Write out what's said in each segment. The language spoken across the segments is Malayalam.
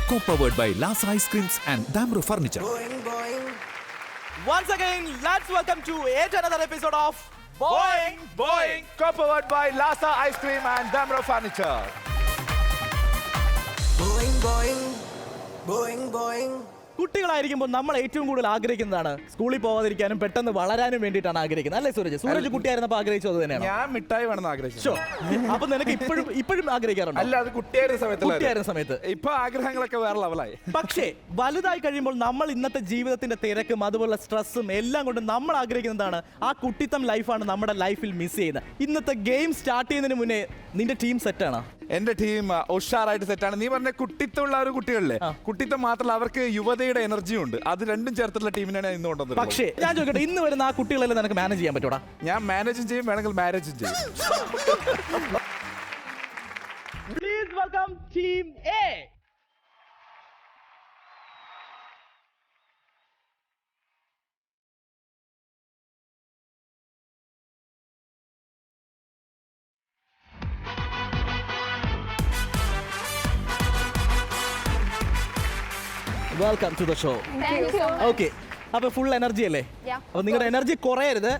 Co-powered by Lasa Ice Creams and Damro Furniture. Once again, let's welcome to yet another episode of Boing Boing. Co-powered by Lasa Ice Cream and Damro Furniture. Boing, boing, boing, boing. കുട്ടികളായിരിക്കുമ്പോൾ നമ്മൾ ഏറ്റവും കൂടുതൽ ആഗ്രഹിക്കുന്നതാണ് സ്കൂളിൽ പോകാതിരിക്കാനും പെട്ടെന്ന് വളരാനും വേണ്ടിയിട്ടാണ് ആഗ്രഹിക്കുന്നത് അല്ലേ സൂരജ് കുട്ടിയായിരുന്നപ്പോൾ ആഗ്രഹിച്ചത് അത് തന്നെയാണ്. ഞാൻ മിഠായി വേണമെന്ന് ആഗ്രഹിച്ചു. Sure. അപ്പൊ നിനക്ക് ഇപ്പോഴും ആഗ്രഹിക്കാറുണ്ട്? അല്ല, അത് കുട്ടിയായിരുന്ന സമയത്ത് ഇപ്പൊ ആഗ്രഹങ്ങളൊക്കെ വേറെ ലെവലായി. പക്ഷേ വലുതായി കഴിയുമ്പോൾ നമ്മൾ ഇന്നത്തെ ജീവിതത്തിന്റെ തിരക്കും അതുപോലെ സ്ട്രെസ്സും എല്ലാം കൊണ്ട് നമ്മൾ ആഗ്രഹിക്കുന്നതാണ് ആ കുട്ടിത്തം ലൈഫാണ് നമ്മുടെ ലൈഫിൽ മിസ് ചെയ്യുന്നത്. ഇന്നത്തെ ഗെയിം സ്റ്റാർട്ട് ചെയ്യുന്നതിന് മുന്നേ നിന്റെ ടീം സെറ്റാണ്? എന്റെ ടീം ഉഷാറായിട്ട് സെറ്റാണ്. നീ പറഞ്ഞ കുട്ടിത്തമുള്ള ഒരു കുട്ടികളിലെ കുട്ടിത്തം മാത്രമല്ല, അവർക്ക് യുവതയുടെ എനർജിയും ഉണ്ട്. അത് രണ്ടും ചേർത്തുള്ള ടീമിനാണ് ഇന്ന് കൊണ്ടുവന്നത്. പക്ഷേ ഞാൻ ചോദിക്കട്ടെ, ഇന്ന് വരുന്ന ആ കുട്ടികളെല്ലാം നിനക്ക് മാനേജ് ചെയ്യാൻ പറ്റൂടാ? ഞാൻ മാനേജും ചെയ്യും, വേണമെങ്കിൽ മാരേജും ചെയ്യും. Please welcome Team A. Welcome to the show. Thank you. Okay. അപ്പൊ ഫുൾ എനർജി അല്ലേ? Yeah. അപ്പൊ നിങ്ങളുടെ എനർജി കുറയരുത്.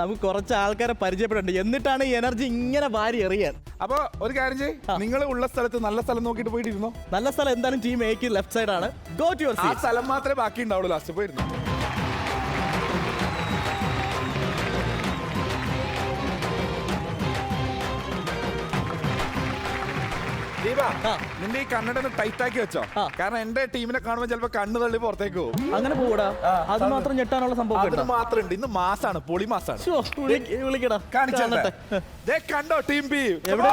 നമുക്ക് കുറച്ച് ആൾക്കാരെ പരിചയപ്പെടേണ്ടത്, എന്നിട്ടാണ് ഈ എനർജി ഇങ്ങനെ വാരി എറിയാൻ. അപ്പൊ ഒരു കാര്യം ചെയ്യ്, നിങ്ങൾ ഉള്ള സ്ഥലത്ത് നല്ല സ്ഥലം നോക്കിയിട്ട് പോയിട്ടിരുന്നോ. നല്ല സ്ഥലം എന്തായാലും ടീം എക്ക് ലെഫ്റ്റ് സൈഡ് ആണ്. ഗോ ടു യുവർ ആ സീറ്റ്. സ്ഥലം മാത്രമേ ബാക്കി ഉണ്ടാവുള്ളൂ. ലാസ്റ്റ് പോയിരുന്നു. നിന്റെ ഈ കണ്ണട ടൈറ്റ് ആക്കി വെച്ചോ, കാരണം എന്റെ ടീമിനെ കാണുമ്പോൾ ചിലപ്പോ കണ്ണ് തള്ളി പുറത്തേക്ക് പോകും. അങ്ങനെ പോകൂടാ, അത് മാത്രം ഞെട്ടാനുള്ള സംഭവം അതിന് മാത്രമുണ്ട്. ഇന്ന് മാസാണ്, പൊളി മാസാണ്. വിളിക്കടാ, കണ്ടോ ടീം ബി എവിടെ?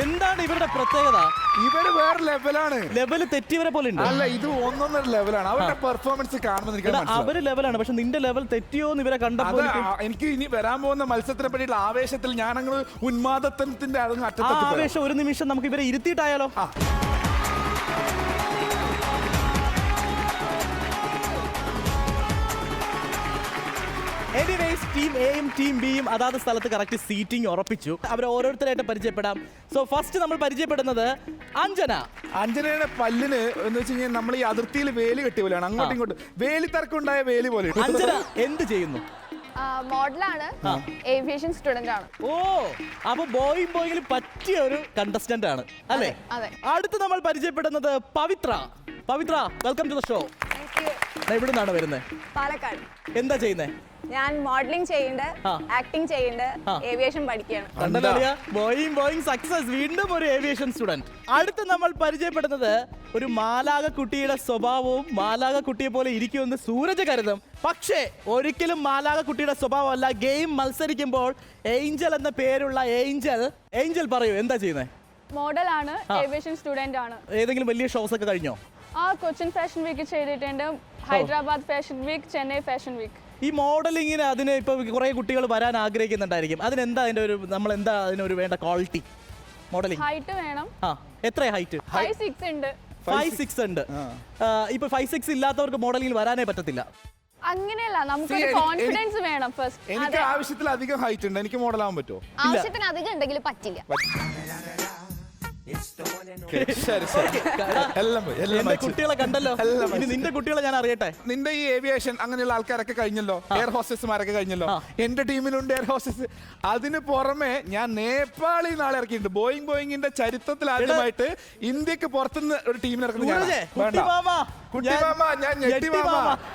എന്താണ് ഇവരുടെ പ്രത്യേകത? ഇവര് വേറെ ലെവലാണ്. ലെവല് തെറ്റിയവരെ പോലെ ഉണ്ട്. അല്ല, ഇത് ഒന്നൊന്നര ലെവലാണ്. അവരുടെ പെർഫോമൻസ് കാണുമ്പോൾ അവര് ലെവലാണ്, പക്ഷെ നിന്റെ ലെവൽ തെറ്റിയോന്ന് ഇവരെ കണ്ടപ്പോൾ എനിക്ക് ഇനി വരാൻ പോകുന്ന മത്സരത്തിനെ പറ്റിയുള്ള ആവേശത്തിൽ ഞാൻ അങ്ങ് ഉന്മാദത്തിന്റെ ആവേശം. ഒരു നിമിഷം നമുക്ക് ഇവരെ ഇരുത്തിയിട്ടായാലോ? എനിവേസ്, ടീം എയും ടീം ബിയും അതാത് സ്ഥലത്ത് കറക്റ്റ് സീറ്റിംഗ് ഉറപ്പിച്ചു. അവരെ ഓരോരുത്തരായിട്ട് പരിചയപ്പെടാം. സോ ഫസ്റ്റ് നമ്മൾ പരിചയപ്പെടുന്നത് അഞ്ജന. അഞ്ജനയുടെ പല്ലിന് എന്ന് വെച്ച് കഴിഞ്ഞാൽ നമ്മൾ ഈ അതിർത്തിയിൽ വേലി കെട്ടിയ പോലെയാണ്. അങ്ങോട്ടും ഇങ്ങോട്ടും വേലി തർക്കമുണ്ടായ വേലി പോലെ. അഞ്ജന എന്ത് ചെയ്യുന്നു? മോഡലാണ്, ഏവിയേഷൻ സ്റ്റുഡന്റ് ആണ്. ഓ, അപ്പൊ ബോയിങ്ങിൽ പറ്റിയ ഒരു കണ്ടസ്റ്റന്റ് ആണ് അല്ലേ? അതെ. അടുത്ത് നമ്മൾ പരിചയപ്പെടുന്നത് പവിത്ര. പവിത്ര, വെൽക്കം ടു ദ ഷോ. എവിടെ നിന്നാണ് വരുന്നത്? പാലക്കാട്. എന്താ ചെയ്യുന്നേ? ഞാൻ മോഡലിംഗ് ചെയ്യുന്നുണ്ട്, ആക്ടിങ് ചെയ്യുന്നുണ്ട്, ഏവിയേഷൻ പഠിക്കുകയാണ്. Boeing success. വീണ്ടും ഒരു ഏവിയേഷൻ സ്റ്റുഡന്റ്. അടുത്ത് നമ്മൾ പരിചയപ്പെടുന്നത് ഒരു മാലാക കുട്ടിയുടെ സ്വഭാവവും മാലാക കുട്ടിയെ പോലെ ഇരിക്കുമെന്ന് സൂരജ് കരുതും. പക്ഷേ ഒരിക്കലും മാലാക കുട്ടിയുടെ സ്വഭാവമല്ല. ഗെയിം മത്സരിക്കുമ്പോൾ ഏഞ്ചൽ എന്ന പേരുള്ള ഏഞ്ചൽ പറയൂ, എന്താ ചെയ്യുന്നത്? മോഡലാണ്, ഏവിയേഷൻ സ്റ്റുഡന്റ് ആണ്. ഏതെങ്കിലും വലിയ ഷോസ് ഒക്കെ കഴിഞ്ഞോ? കൊച്ചിൻ ഫാഷൻ വീക്ക് ചെയ്തിട്ടുണ്ട്, Hyderabad fashion week, Chennai fashion week. ഈ മോഡലിങ്ങിന് അതിന് ഇപ്പൊ കുറെ കുട്ടികൾ വരാൻ ആഗ്രഹിക്കുന്നുണ്ടായിരിക്കും. അതിനെന്താ അതിന്റെ ഒരു നമ്മളെന്താ അതിനൊരു വേണ്ട ക്വാളിറ്റി? മോഡലിംഗ് ഹൈറ്റ് വേണം. എത്ര ഹൈറ്റ്? 5'6" ഉണ്ട്. 5'6" ഉണ്ട്. ഇപ്പൊ 5'6" ഇല്ലാത്തവർക്ക് മോഡലിംഗിൽ വരാനേ പറ്റത്തില്ല. അങ്ങനെയല്ല, നമുക്ക് കോൺഫിഡൻസ് വേണം ഫസ്റ്റ്. എനിക്ക് ആവശ്യത്തിലധികം ഹൈറ്റ് ഉണ്ട്, എനിക്ക് മോഡലാവാൻ പറ്റുമോ? ആവശ്യത്തിന് അധികം ഉണ്ടെങ്കിൽ പറ്റില്ല. എന്റെ കുട്ടികളെ കണ്ടല്ലോ, ഇനി നിന്റെ കുട്ടികളെ ഞാൻ അറിയട്ടെ. നിന്റെ ഈ ഏവിയേഷൻ അങ്ങനെയുള്ള ആൾക്കാരൊക്കെ കഴിഞ്ഞല്ലോ, എയർ ഹോസ്റ്റസ്മാരൊക്കെ കഴിഞ്ഞല്ലോ. എന്റെ ടീമിലുണ്ട് എയർ ഹോസ്റ്റസ്. അതിന് പുറമെ ഞാൻ നേപ്പാളിൽ നാളെ ഇറക്കിയിട്ടുണ്ട്. ബോയിങ്ങിന്റെ ചരിത്രത്തിൽ ആദ്യമായിട്ട് ഇന്ത്യക്ക് പുറത്തുനിന്ന് ഒരു ടീമിനെ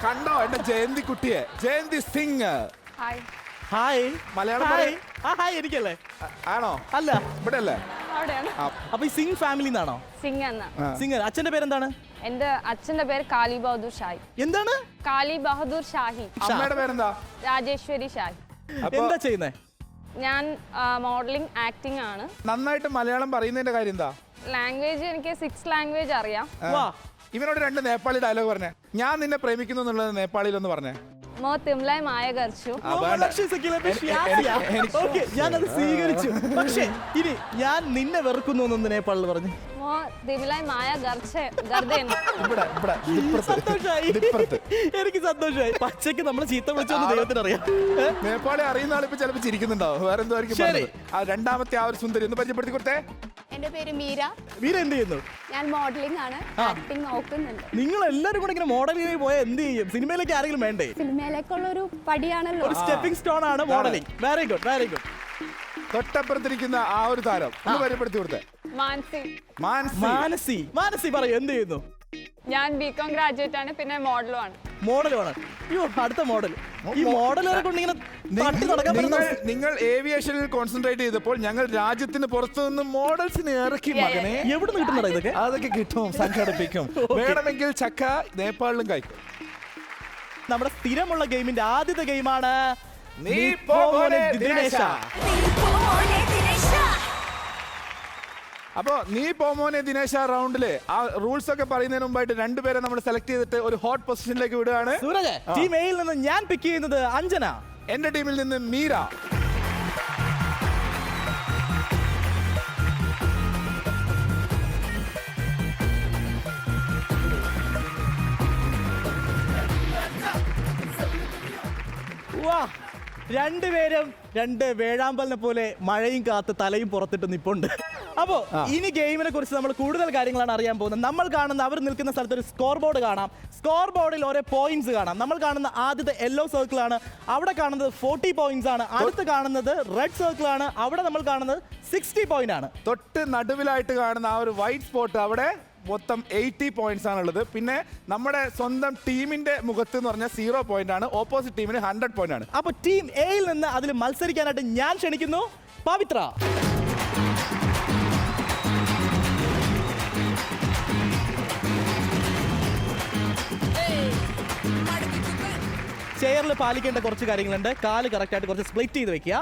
കണ്ടോ എന്റെ ജയന്തി കുട്ടിയെ, ജയന്തി സിംഗ്. ഹായ്. മലയാളം ഹായ് എനിക്കല്ലേ? ആണോ? അല്ല, ഇവിടെ അല്ലേ? അപ്പൊ ഈ സിംഗ് ഫാമിലി എന്നാണോ? സിംഗ്. അച്ഛന്റെ പേരെന്താണ്? എന്റെ അച്ഛന്റെ പേര് കാലി ബഹദൂർ ഷാഹി. എന്താണ്? കാലി ബഹദൂർ ഷാഹി. അമ്മയുടെ പേരെന്താ? രാജേശ്വരി ഷാഹി. എന്താ ചെയ്യുന്നേ? ഞാൻ മോഡലിംഗ്, ആക്ടിംഗ് ആണ്. നന്നായിട്ട് മലയാളം പറയുന്നതിന്റെ കാര്യം എന്താ? ലാംഗ്വേജ് എനിക്ക് 6 ലാംഗ്വേജ് അറിയാം. ഇവനോട് 2 നേപ്പാളി ഡയലോഗ് പറഞ്ഞേ. ഞാൻ നിന്നെ പ്രേമിക്കുന്നു എന്നുള്ളത് നേപ്പാളിയിൽ ഒന്ന് പറഞ്ഞേ. മോ തിംലായ് മായ ഗർച്ചു ഞാനത് സ്വീകരിച്ചു. പക്ഷേ ഇനി ഞാൻ നിന്നെ വെറുക്കുന്നു എന്ന് നേപ്പാളിൽ പറഞ്ഞു. മോ തിംലായ് മായ ഗർച്ചെ ഗർദേൻ. സന്തോഷമായി, എനിക്ക് സന്തോഷമായി. പച്ചയ്ക്ക് നമ്മളെ ചീത്ത വിളിച്ചോന്ന് ദൈവത്തിന് അറിയാം. നേപ്പാളെ അറിയുന്ന ആളിപ്പോ ചിലപ്പോ ചിരിക്കുന്നുണ്ടാവും. വേറെ എന്തോ ശരി. ആ രണ്ടാമത്തെ ആ ഒരു സുന്ദരി ഒന്ന് പരിചയപ്പെടുത്തി കൊടുത്തേ. എന്റെ പേര് മീര. വീര എന്ത് ചെയ്യുന്നു? ഞാൻ മോഡലിംഗ് ആണ്, ആക്ടിംഗ് നോക്കുന്നുണ്ട്. നിങ്ങൾ എല്ലാരും കൂടെ ഇങ്ങനെ മോഡലിംഗ് പോയാൽ എന്ത് ചെയ്യും? സിനിമയിലേക്ക് ആരെങ്കിലും വേണ്ടേ? സിനിമയിലേക്കുള്ള ഒരു പടിയാണല്ലോ. ഒരു സ്റ്റെപ്പിംഗ് സ്റ്റോൺ ആണ് modelling. Very good, very good. തൊട്ടപ്പുറത്തിരിക്കുന്ന ആ ഒരു താരം ഒന്ന് പരിചയപ്പെടുത്തി കൊടുത്തേ. മാൻസി. മാനസി. മാനസി പറയൂ, എന്ത് ചെയ്യുന്നു? ഞാൻ ബികോം ഗ്രാജുവേറ്റ് ആണ്, പിന്നെ മോഡലും ആണ്. മോഡലുമാണ്. അയ്യോ, അടുത്ത മോഡൽ. ഈ മോഡലുകളെ കൊണ്ട് ഇങ്ങനെ തട്ടി നടക്കാൻ പറ്റുന്ന നിങ്ങൾ ഏവിയേഷനിൽ കോൺസെൻട്രേറ്റ് ചെയ്തപ്പോൾ ഞങ്ങൾ രാജ്യത്തിന് പുറത്തു നിന്ന് മോഡൽസിനെ ഇറക്കി മകനെ. എവിടെ നിന്ന് കിട്ടുന്നതാ ഇതൊക്കെ? അതൊക്കെ കിട്ടും, സംഘടിപ്പിക്കും. വേണമെങ്കിൽ ചക്ക നേപ്പാളിലും കഴിക്കും. നമ്മുടെ സ്ഥിരമുള്ള ഗെയിമിന്റെ ആദ്യത്തെ ഗെയിമാണ് നീ പോ മോനെ ദിനേശ. അപ്പോ നീ പോമോനെ ദിനേശ റൗണ്ടില് ആ റൂൾസ് ഒക്കെ പറയുന്നതിന് മുമ്പായിട്ട് രണ്ടുപേരെ നമ്മൾ സെലക്ട് ചെയ്തിട്ട് ഒരു ഹോട്ട് പൊസിഷനിലേക്ക് വിടുകയാണ്. സൂരജ്, ടീം എയിൽ നിന്ന് ഞാൻ പിക്ക് ചെയ്യുന്നത് അഞ്ജന. എന്റെ ടീമിൽ നിന്ന് മീര. വാ, രണ്ടുപേരും രണ്ട് വേഴാമ്പലിനെ പോലെ മഴയും കാത്ത് തലയും പുറത്തിട്ട് നിപ്പുണ്ട്. അപ്പോ ഇനി ഗെയിമിനെ കുറിച്ച് നമ്മൾ കൂടുതൽ കാര്യങ്ങളാണ് അറിയാൻ പോകുന്നത്. നമ്മൾ കാണുന്ന അവർ നിൽക്കുന്ന സ്ഥലത്ത് ഒരു സ്കോർ ബോർഡ് കാണാം. സ്കോർ ബോർഡിൽ ഓരോ പോയിന്റ്സ് കാണാം. നമ്മൾ കാണുന്ന ആദ്യത്തെ യെല്ലോ സർക്കിൾ ആണ്, അവിടെ കാണുന്നത് 40 പോയിന്റ്സ് ആണ്. അടുത്ത് കാണുന്നത് റെഡ് സർക്കിൾ ആണ്, അവിടെ നമ്മൾ കാണുന്നത് 60 പോയിന്റ് ആണ്. തൊട്ട് നടുവിലായിട്ട് കാണുന്ന ആ ഒരു വൈറ്റ് സ്പോട്ട്, അവിടെ മൊത്തം 80 പോയിന്റ്സ് ആണുള്ളത്. പിന്നെ നമ്മുടെ സ്വന്തം ടീമിന്റെ മുഖത്ത് എന്ന് പറഞ്ഞാൽ 0 പോയിന്റ് ആണ്. ഓപ്പോസിറ്റ് ടീമിന് 100 പോയിന്റ് ആണ്. അപ്പൊ ടീം എയിൽ നിന്ന് അതിൽ മത്സരിക്കാനായിട്ട് ഞാൻ ക്ഷണിക്കുന്നു പവിത്ര. ചെയറിൽ പാലിക്കേണ്ട കുറച്ച് കാര്യങ്ങളുണ്ട്. കാല് കറക്റ്റ് ആയിട്ട് കുറച്ച് സ്പ്ലിറ്റ് ചെയ്ത് വെക്കുക.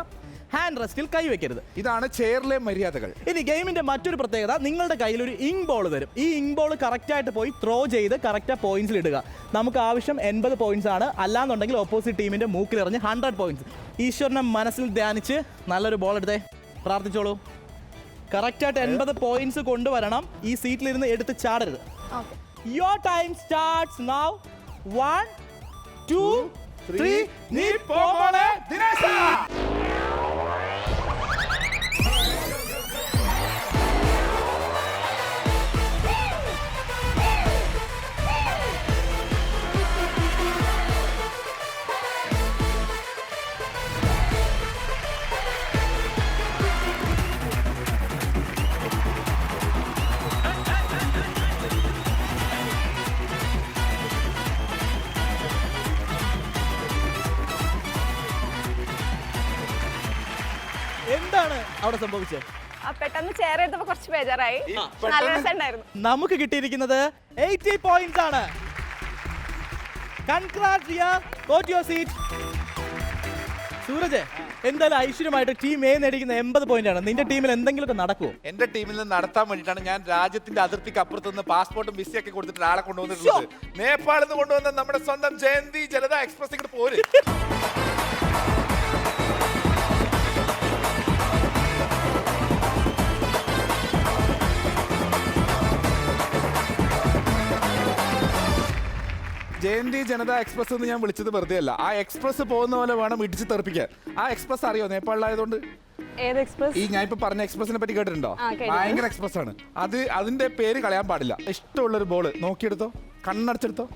ഹാൻഡ് റെസ്റ്റിൽ കൈ വെക്കരുത്. ഇതാണ് ചെയറിലെ മര്യാദകൾ. ഇനി ഗെയിമിന്റെ മറ്റൊരു പ്രത്യേകത, നിങ്ങളുടെ കയ്യിൽ ഒരു ഇങ്ക് ബോൾ തരും. ഈ ഇങ്ക് ബോൾ കറക്റ്റ് ആയിട്ട് പോയി ത്രോ ചെയ്ത് കറക്റ്റ് പോയിന്റ്സിൽ ഇടുക. നമുക്ക് ആവശ്യം 80 പോയിന്റ്സ് ആണ്. അല്ലാന്നുണ്ടെങ്കിൽ ഓപ്പോസിറ്റ് ടീമിന്റെ മൂക്കിൽ എറിഞ്ഞ് 100 പോയിന്റ്സ്. ഈശ്വരനെ മനസ്സിൽ ധ്യാനിച്ച് നല്ലൊരു ബോൾ എടുത്തേ, പ്രാർത്ഥിച്ചോളൂ. കറക്റ്റ് ആയിട്ട് 80 പോയിന്റ്സ് കൊണ്ടുവരണം. ഈ സീറ്റിലിരുന്ന് എടുത്ത് ചാടരുത്. Your time starts now. 1 2 3 നീ പോമോനെ ദിനേശ. എന്താണ് അവിടെ സംഭവിച്ചത്? പെട്ടെന്ന് ചെയർ എടുത്തപ്പോ കുറച്ച് ബേജാറായി. നല്ല രസമുണ്ടായിരുന്നു. നമുക്ക് കിട്ടിയിരിക്കുന്നത് 80 പോയിന്റ്സ് ആണ്. Congrats Riya, go to your seat. Sooraj, എന്തായാലും ഐശ്വര്യമായിട്ട് ടീം എ നേടിക്കുന്ന 80 പോയിന്റ് ആണ്. നിന്റെ ടീമിൽ എന്തെങ്കിലുമൊക്കെ നടക്കുമോ? എന്റെ ടീമിൽ നിന്ന് നടത്താൻ വേണ്ടിയിട്ടാണ് ഞാൻ രാജ്യത്തിന്റെ അതിർത്തിക്ക് അപ്പുറത്ത് നിന്ന് പാസ്പോർട്ടും വിസയൊക്കെ കൊടുത്തിട്ട് ആളെ കൊണ്ടുവന്നിട്ടുള്ളത്. നേപ്പാളിൽ നിന്ന് കൊണ്ടുവന്ന നമ്മുടെ സ്വന്തം ജയന്തി ജനത എക്സ്പ്രസ് ഇങ്ങോട്ട് പോര്. ജയന്തി ജനത എക്സ്പ്രസ് എന്ന് ഞാൻ വിളിച്ചത് വെറുതെ അല്ല. ആ എക്സ്പ്രസ് പോകുന്ന പോലെ വേണം ഇടിച്ച് തെറിപ്പിക്കാൻ. ആ എക്സ്പ്രസ് അറിയോ നേപ്പാളിലായതുകൊണ്ട്? ഏത് എക്സ്പ്രസ്? ഈ ഞാൻ ഇപ്പൊ പറഞ്ഞ എക്സ്പ്രസിനെ പറ്റി കേട്ടിട്ടുണ്ടോ? കേട്ടിട്ടുണ്ട്. ഭയങ്കര എക്സ്പ്രസ് ആണ് അത്. അതിന്റെ പേര് കളയാൻ പാടില്ല. ഇഷ്ടമുള്ളൊരു ബോള് നോക്കിയെടുത്തോ, കണ്ണടച്ചെടുത്തോ,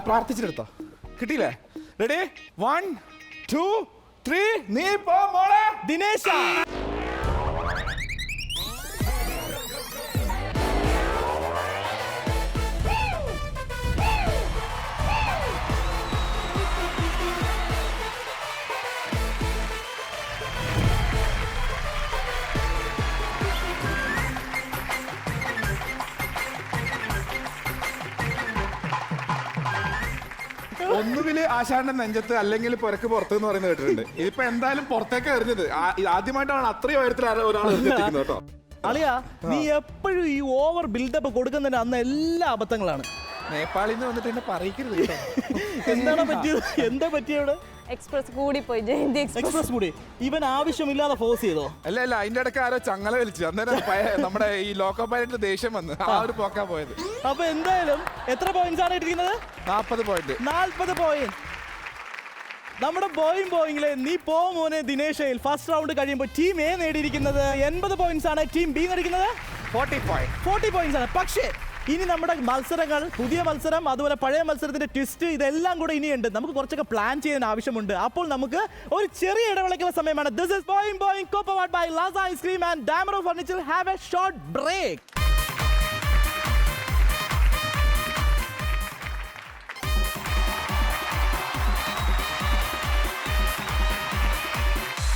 പ്രാർത്ഥിച്ചെടുത്തോ. കിട്ടിയില്ലേ? റെഡി? 1 2 3 നീ പോ മോളെ ദിനേശ. ഒന്നുകില് ആശാന്റെ നെഞ്ചത്ത് അല്ലെങ്കിൽ പുരക്ക് പുറത്ത് എന്ന് പറയുന്നത് കേട്ടിട്ടുണ്ട്. ഇതിപ്പോ എന്തായാലും പുറത്തേക്ക് എറിഞ്ഞത്. ആദ്യമായിട്ടാണ് അത്രയും ഉയരത്തിൽ ഒരാൾ എറിഞ്ഞിരിക്കുന്നത് കേട്ടോ. അളിയ, നീ എപ്പോഴും ഈ ഓവർ ബിൽഡപ്പ് കൊടുക്കുന്നതിന് അന്ന് എല്ലാ അബദ്ധങ്ങളാണ്. നേപ്പാളിൽ നിന്ന് വന്നിട്ട് എന്നെ പറയിക്കരുത് കേട്ടോ. എന്താണ് പറ്റിയത്? എന്താ പറ്റിയത്? എക്സ്പ്രസ് കൂടി പോയി, ജയന്തി എക്സ്പ്രസ് കൂടി ഇവൻ ആവശ്യമില്ലാതെ ഫോഴ്സ് ചെയ്തോ? അല്ല അതിന്റെ ഇടയ്ക്ക് ആരോ ചങ്ങല വലിച്ചു, അന്നേരം നമ്മുടെ ഈ ലോക്കോ പൈലറ്റ് ദേഷ്യം വന്ന് ആ ഒരു പോക്കാ പോയത്. അപ്പൊ എന്തായാലും എത്ര പോയിന്റ്സ് ആണ് ഇട്ടിരിക്കുന്നത്? 40 പോയിന്റ്. 40 പോയിന്റ്. നമ്മുടെ ബോയിങ്ങിലെ നീ പോ മോനെ ദിനേശയിൽ ഫസ്റ്റ് റൗണ്ട് കഴിയുമ്പോൾ ടീം എ നേടിയിരിക്കുന്നത് 80 പോയിന്റ്സ് ആണ്. ടീം ബി നേടിയിരിക്കുന്നത് 40 പോയിന്റ്സ് ആണ്. പക്ഷേ ഇനി നമ്മുടെ മത്സരങ്ങൾ, പുതിയ മത്സരം, അതുപോലെ പഴയ മത്സരത്തിന്റെ ട്വിസ്റ്റ്, ഇതെല്ലാം കൂടെ ഇനിയുണ്ട്. നമുക്ക് കുറച്ചൊക്കെ പ്ലാൻ ചെയ്യാൻ ആവശ്യമുണ്ട്. അപ്പോൾ നമുക്ക് ഒരു ചെറിയ ഇടവേളയ്ക്കുള്ള സമയമാണ്. This is Boeing co-powered by Laza Ice Cream and Damro Furniture. Have a short break.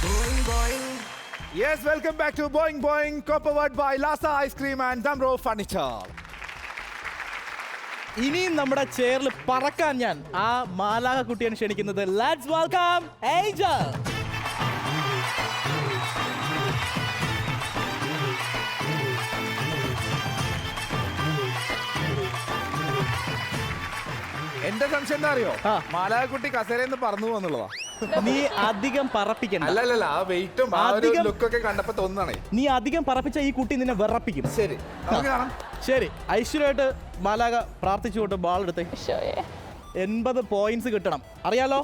Boing, boing. Yes, welcome back to Boing co-powered by Laza Ice Cream and Damro Furniture. ഇനിയും നമ്മുടെ ചെയറിൽ പറക്കാൻ ഞാൻ ആ മാലാക കുട്ടിയാണ് ക്ഷണിക്കുന്നത്. Let's welcome Angel. എന്റെ സംശയം എന്താ അറിയോ? ആ. മാലാകുട്ടി കസേരന്ന് പറന്നു പോന്നുള്ളതാ. നീ അധികം പറപ്പിക്കണ്ട. അല്ലല്ല, ആ വെയിറ്റും ആ ഒരു അധികം- ലുക്കൊക്കെ കണ്ടപ്പോ തോന്നാണേ. നീ അധികം പറപ്പിച്ച ഈ കുട്ടി നിന്നെ വിറപ്പിക്കും. ശരി, നമുക്ക് കാണാം. ശരി, ഐശ്വര്യമായിട്ട് മാലാക പ്രാർത്ഥിച്ചുകൊണ്ട് ബാൾ എടുത്തേ. 80 പോയിന്റ്സ് കിട്ടണം, അറിയാലോ.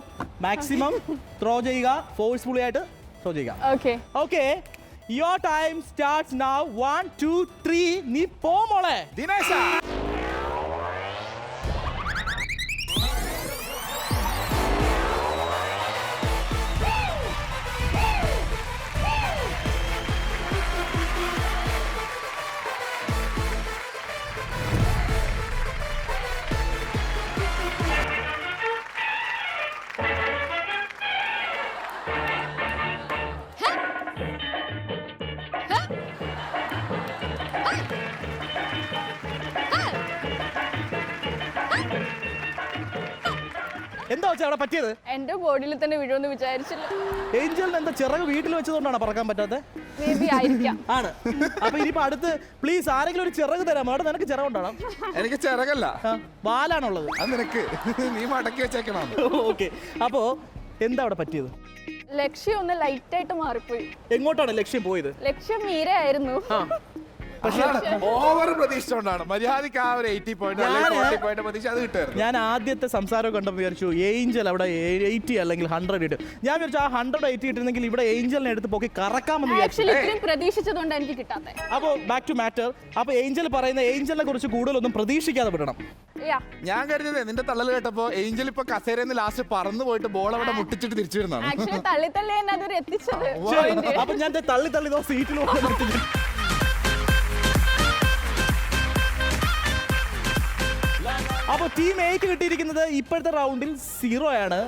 മാക്സിമം ത്രോ ചെയ്യുക, ഫോഴ്സ്ഫുള്ളി ആയിട്ട് ത്രോ ചെയ്യുക. Okay okay, your time starts now. 1 2 3. നീ പോ മോളെ. ദിനേശ, എന്താ വെച്ചാ അവിടെ പറ്റിയത്? എന്റെ ബോഡിയിൽ തന്നെ വീഴുമെന്ന് വിചാരിച്ചില്ല. ഏഞ്ചലിന് എന്താ ചിറക് വീട്ടിൽ വെച്ചതുകൊണ്ടാണ് പറക്കാൻ പറ്റാത്തത്? മേ ബി ആയിരിക്കാം. ആണ്. അപ്പൊ ഇനിയിപ്പോ അടുത്ത് പ്ലീസ് ആരെങ്കിലും ഒരു ചിറക് തരാമോ? അവിടെ നിനക്ക് ചിറകുണ്ടാണ്. എനിക്ക് ചിറകല്ല, വാലാണുള്ളത്. അത് നിനക്ക് നീ മടക്കി വെച്ചേക്കണം. ഓക്കെ, അപ്പോ എന്താ അവിടെ പറ്റിയത്? ലക്ഷ്യം ഒന്ന് ലൈറ്റ് ആയിട്ട് മാറിപ്പോയി. എങ്ങോട്ടാണ് ലക്ഷ്യം പോയത്? ലക്ഷ്യം മീരയായിരുന്നു. പക്ഷേ ഓവർ പ്രതീക്ഷിച്ചോണ്ടാണ്. മര്യാദക്ക് ആ ഒരു 80 പോയിന്റ് അല്ലെങ്കിൽ 40 പോയിന്റ് പ്രതീക്ഷ അത് കിട്ടുമായിരുന്നു. ഞാൻ ആദ്യത്തെ സംസാരം കണ്ടപ്പോൾ വിചാരിച്ചു ഏഞ്ചൽ അവിടെ 80 അല്ലെങ്കിൽ 100 ഇട്ട്. ഞാൻ വിചാരിച്ചു ആ 180 ഇട്ടിരുന്നെങ്കിൽ ഇവിടെ ഏഞ്ചലിനെ എടുത്ത് പോക്കി കറക്കാമെന്ന് വിചാരിച്ചു. ആക്ച്വലി ഇത്രയും പ്രതീക്ഷിച്ചതുകൊണ്ട് എനിക്ക് കിട്ടാത്തത്. അപ്പോൾ ബാക്ക് ടു മാറ്റർ. അപ്പൊ ഏഞ്ചൽ പറയുന്ന ഏഞ്ചലിനെ കുറിച്ച് കൂടുതലൊന്നും പ്രതീക്ഷിക്കാതെ വിടണം. ഞാൻ കരുതിയത് നിന്റെ തള്ളൽ കേട്ടപ്പോ ഏഞ്ചൽ ഇപ്പൊ കസേരന്ന് ലാസ്റ്റ് പറന്നു പോയിട്ട് ബോൾ അവിടെ മുട്ടിച്ചിട്ട് തിരിച്ചു വരുന്നതാണ്. ആക്ച്വലി തള്ളി തള്ളി തന്നെ അതൊരു എത്തിച്ചത്. അപ്പൊ ഞാൻ തള്ളി തള്ളി സീറ്റിൽ അപ്പൊ ടീം 8 കിട്ടിയിരിക്കുന്നത് ഇപ്പോഴത്തെ റൗണ്ടിൽ 0 ആണ്.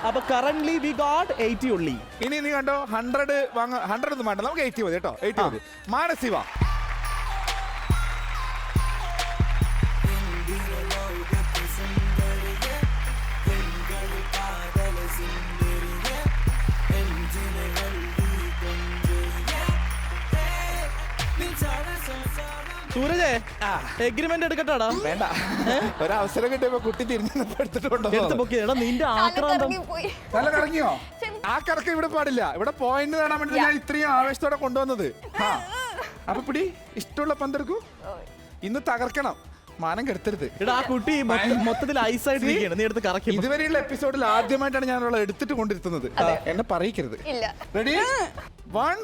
അപ്പൊ കറന്റ്ലി വി ഗോട്ട് 80 ഉള്ളി. ഇനി നീ കണ്ടോ 100 ഒന്നും വേണ്ട, നമുക്ക് 80 മതി കേട്ടോ. 80 മതി. മാനസിവ, സൂരജേ, എഗ്രിമെന്റ് എടുക്കട്ടാടാ? വേണ്ട, ഒരവസരം കിട്ടിയപ്പോ കുട്ടി തിരിഞ്ഞപ്പോ എടുത്തിട്ടുണ്ടോ? എടാ നിന്റെ ആക്രാന്തം. നല്ല കറങ്ങിയോ? ആ കറക്കം ഇവിടെ പാടില്ല. ഇവിടെ പോയിന്റ് നേടാൻ വേണ്ടി ഞാൻ ഇത്രയും ആവേശത്തോടെ കൊണ്ടുവന്നത്. അപ്പൊ പിടി, ഇഷ്ടമുള്ള പന്തെടുക്കൂ. ഇന്ന് തകർക്കണം, മാനം കെടുത്തരുത്. എടാ ആ കുട്ടി മൊത്തത്തിൽ ഐസായിട്ട് ഇരിക്കുകയാണ്. നീ എടുത്ത് കറക്കി. ഇതുവരെയുള്ള എപ്പിസോഡിൽ ആദ്യമായിട്ടാണ് ഞാൻ അവളെ എടുത്തിട്ട് കൊണ്ടിരുത്തുന്നത്. എന്നെ പറയിക്കരുത്. റെഡി? 1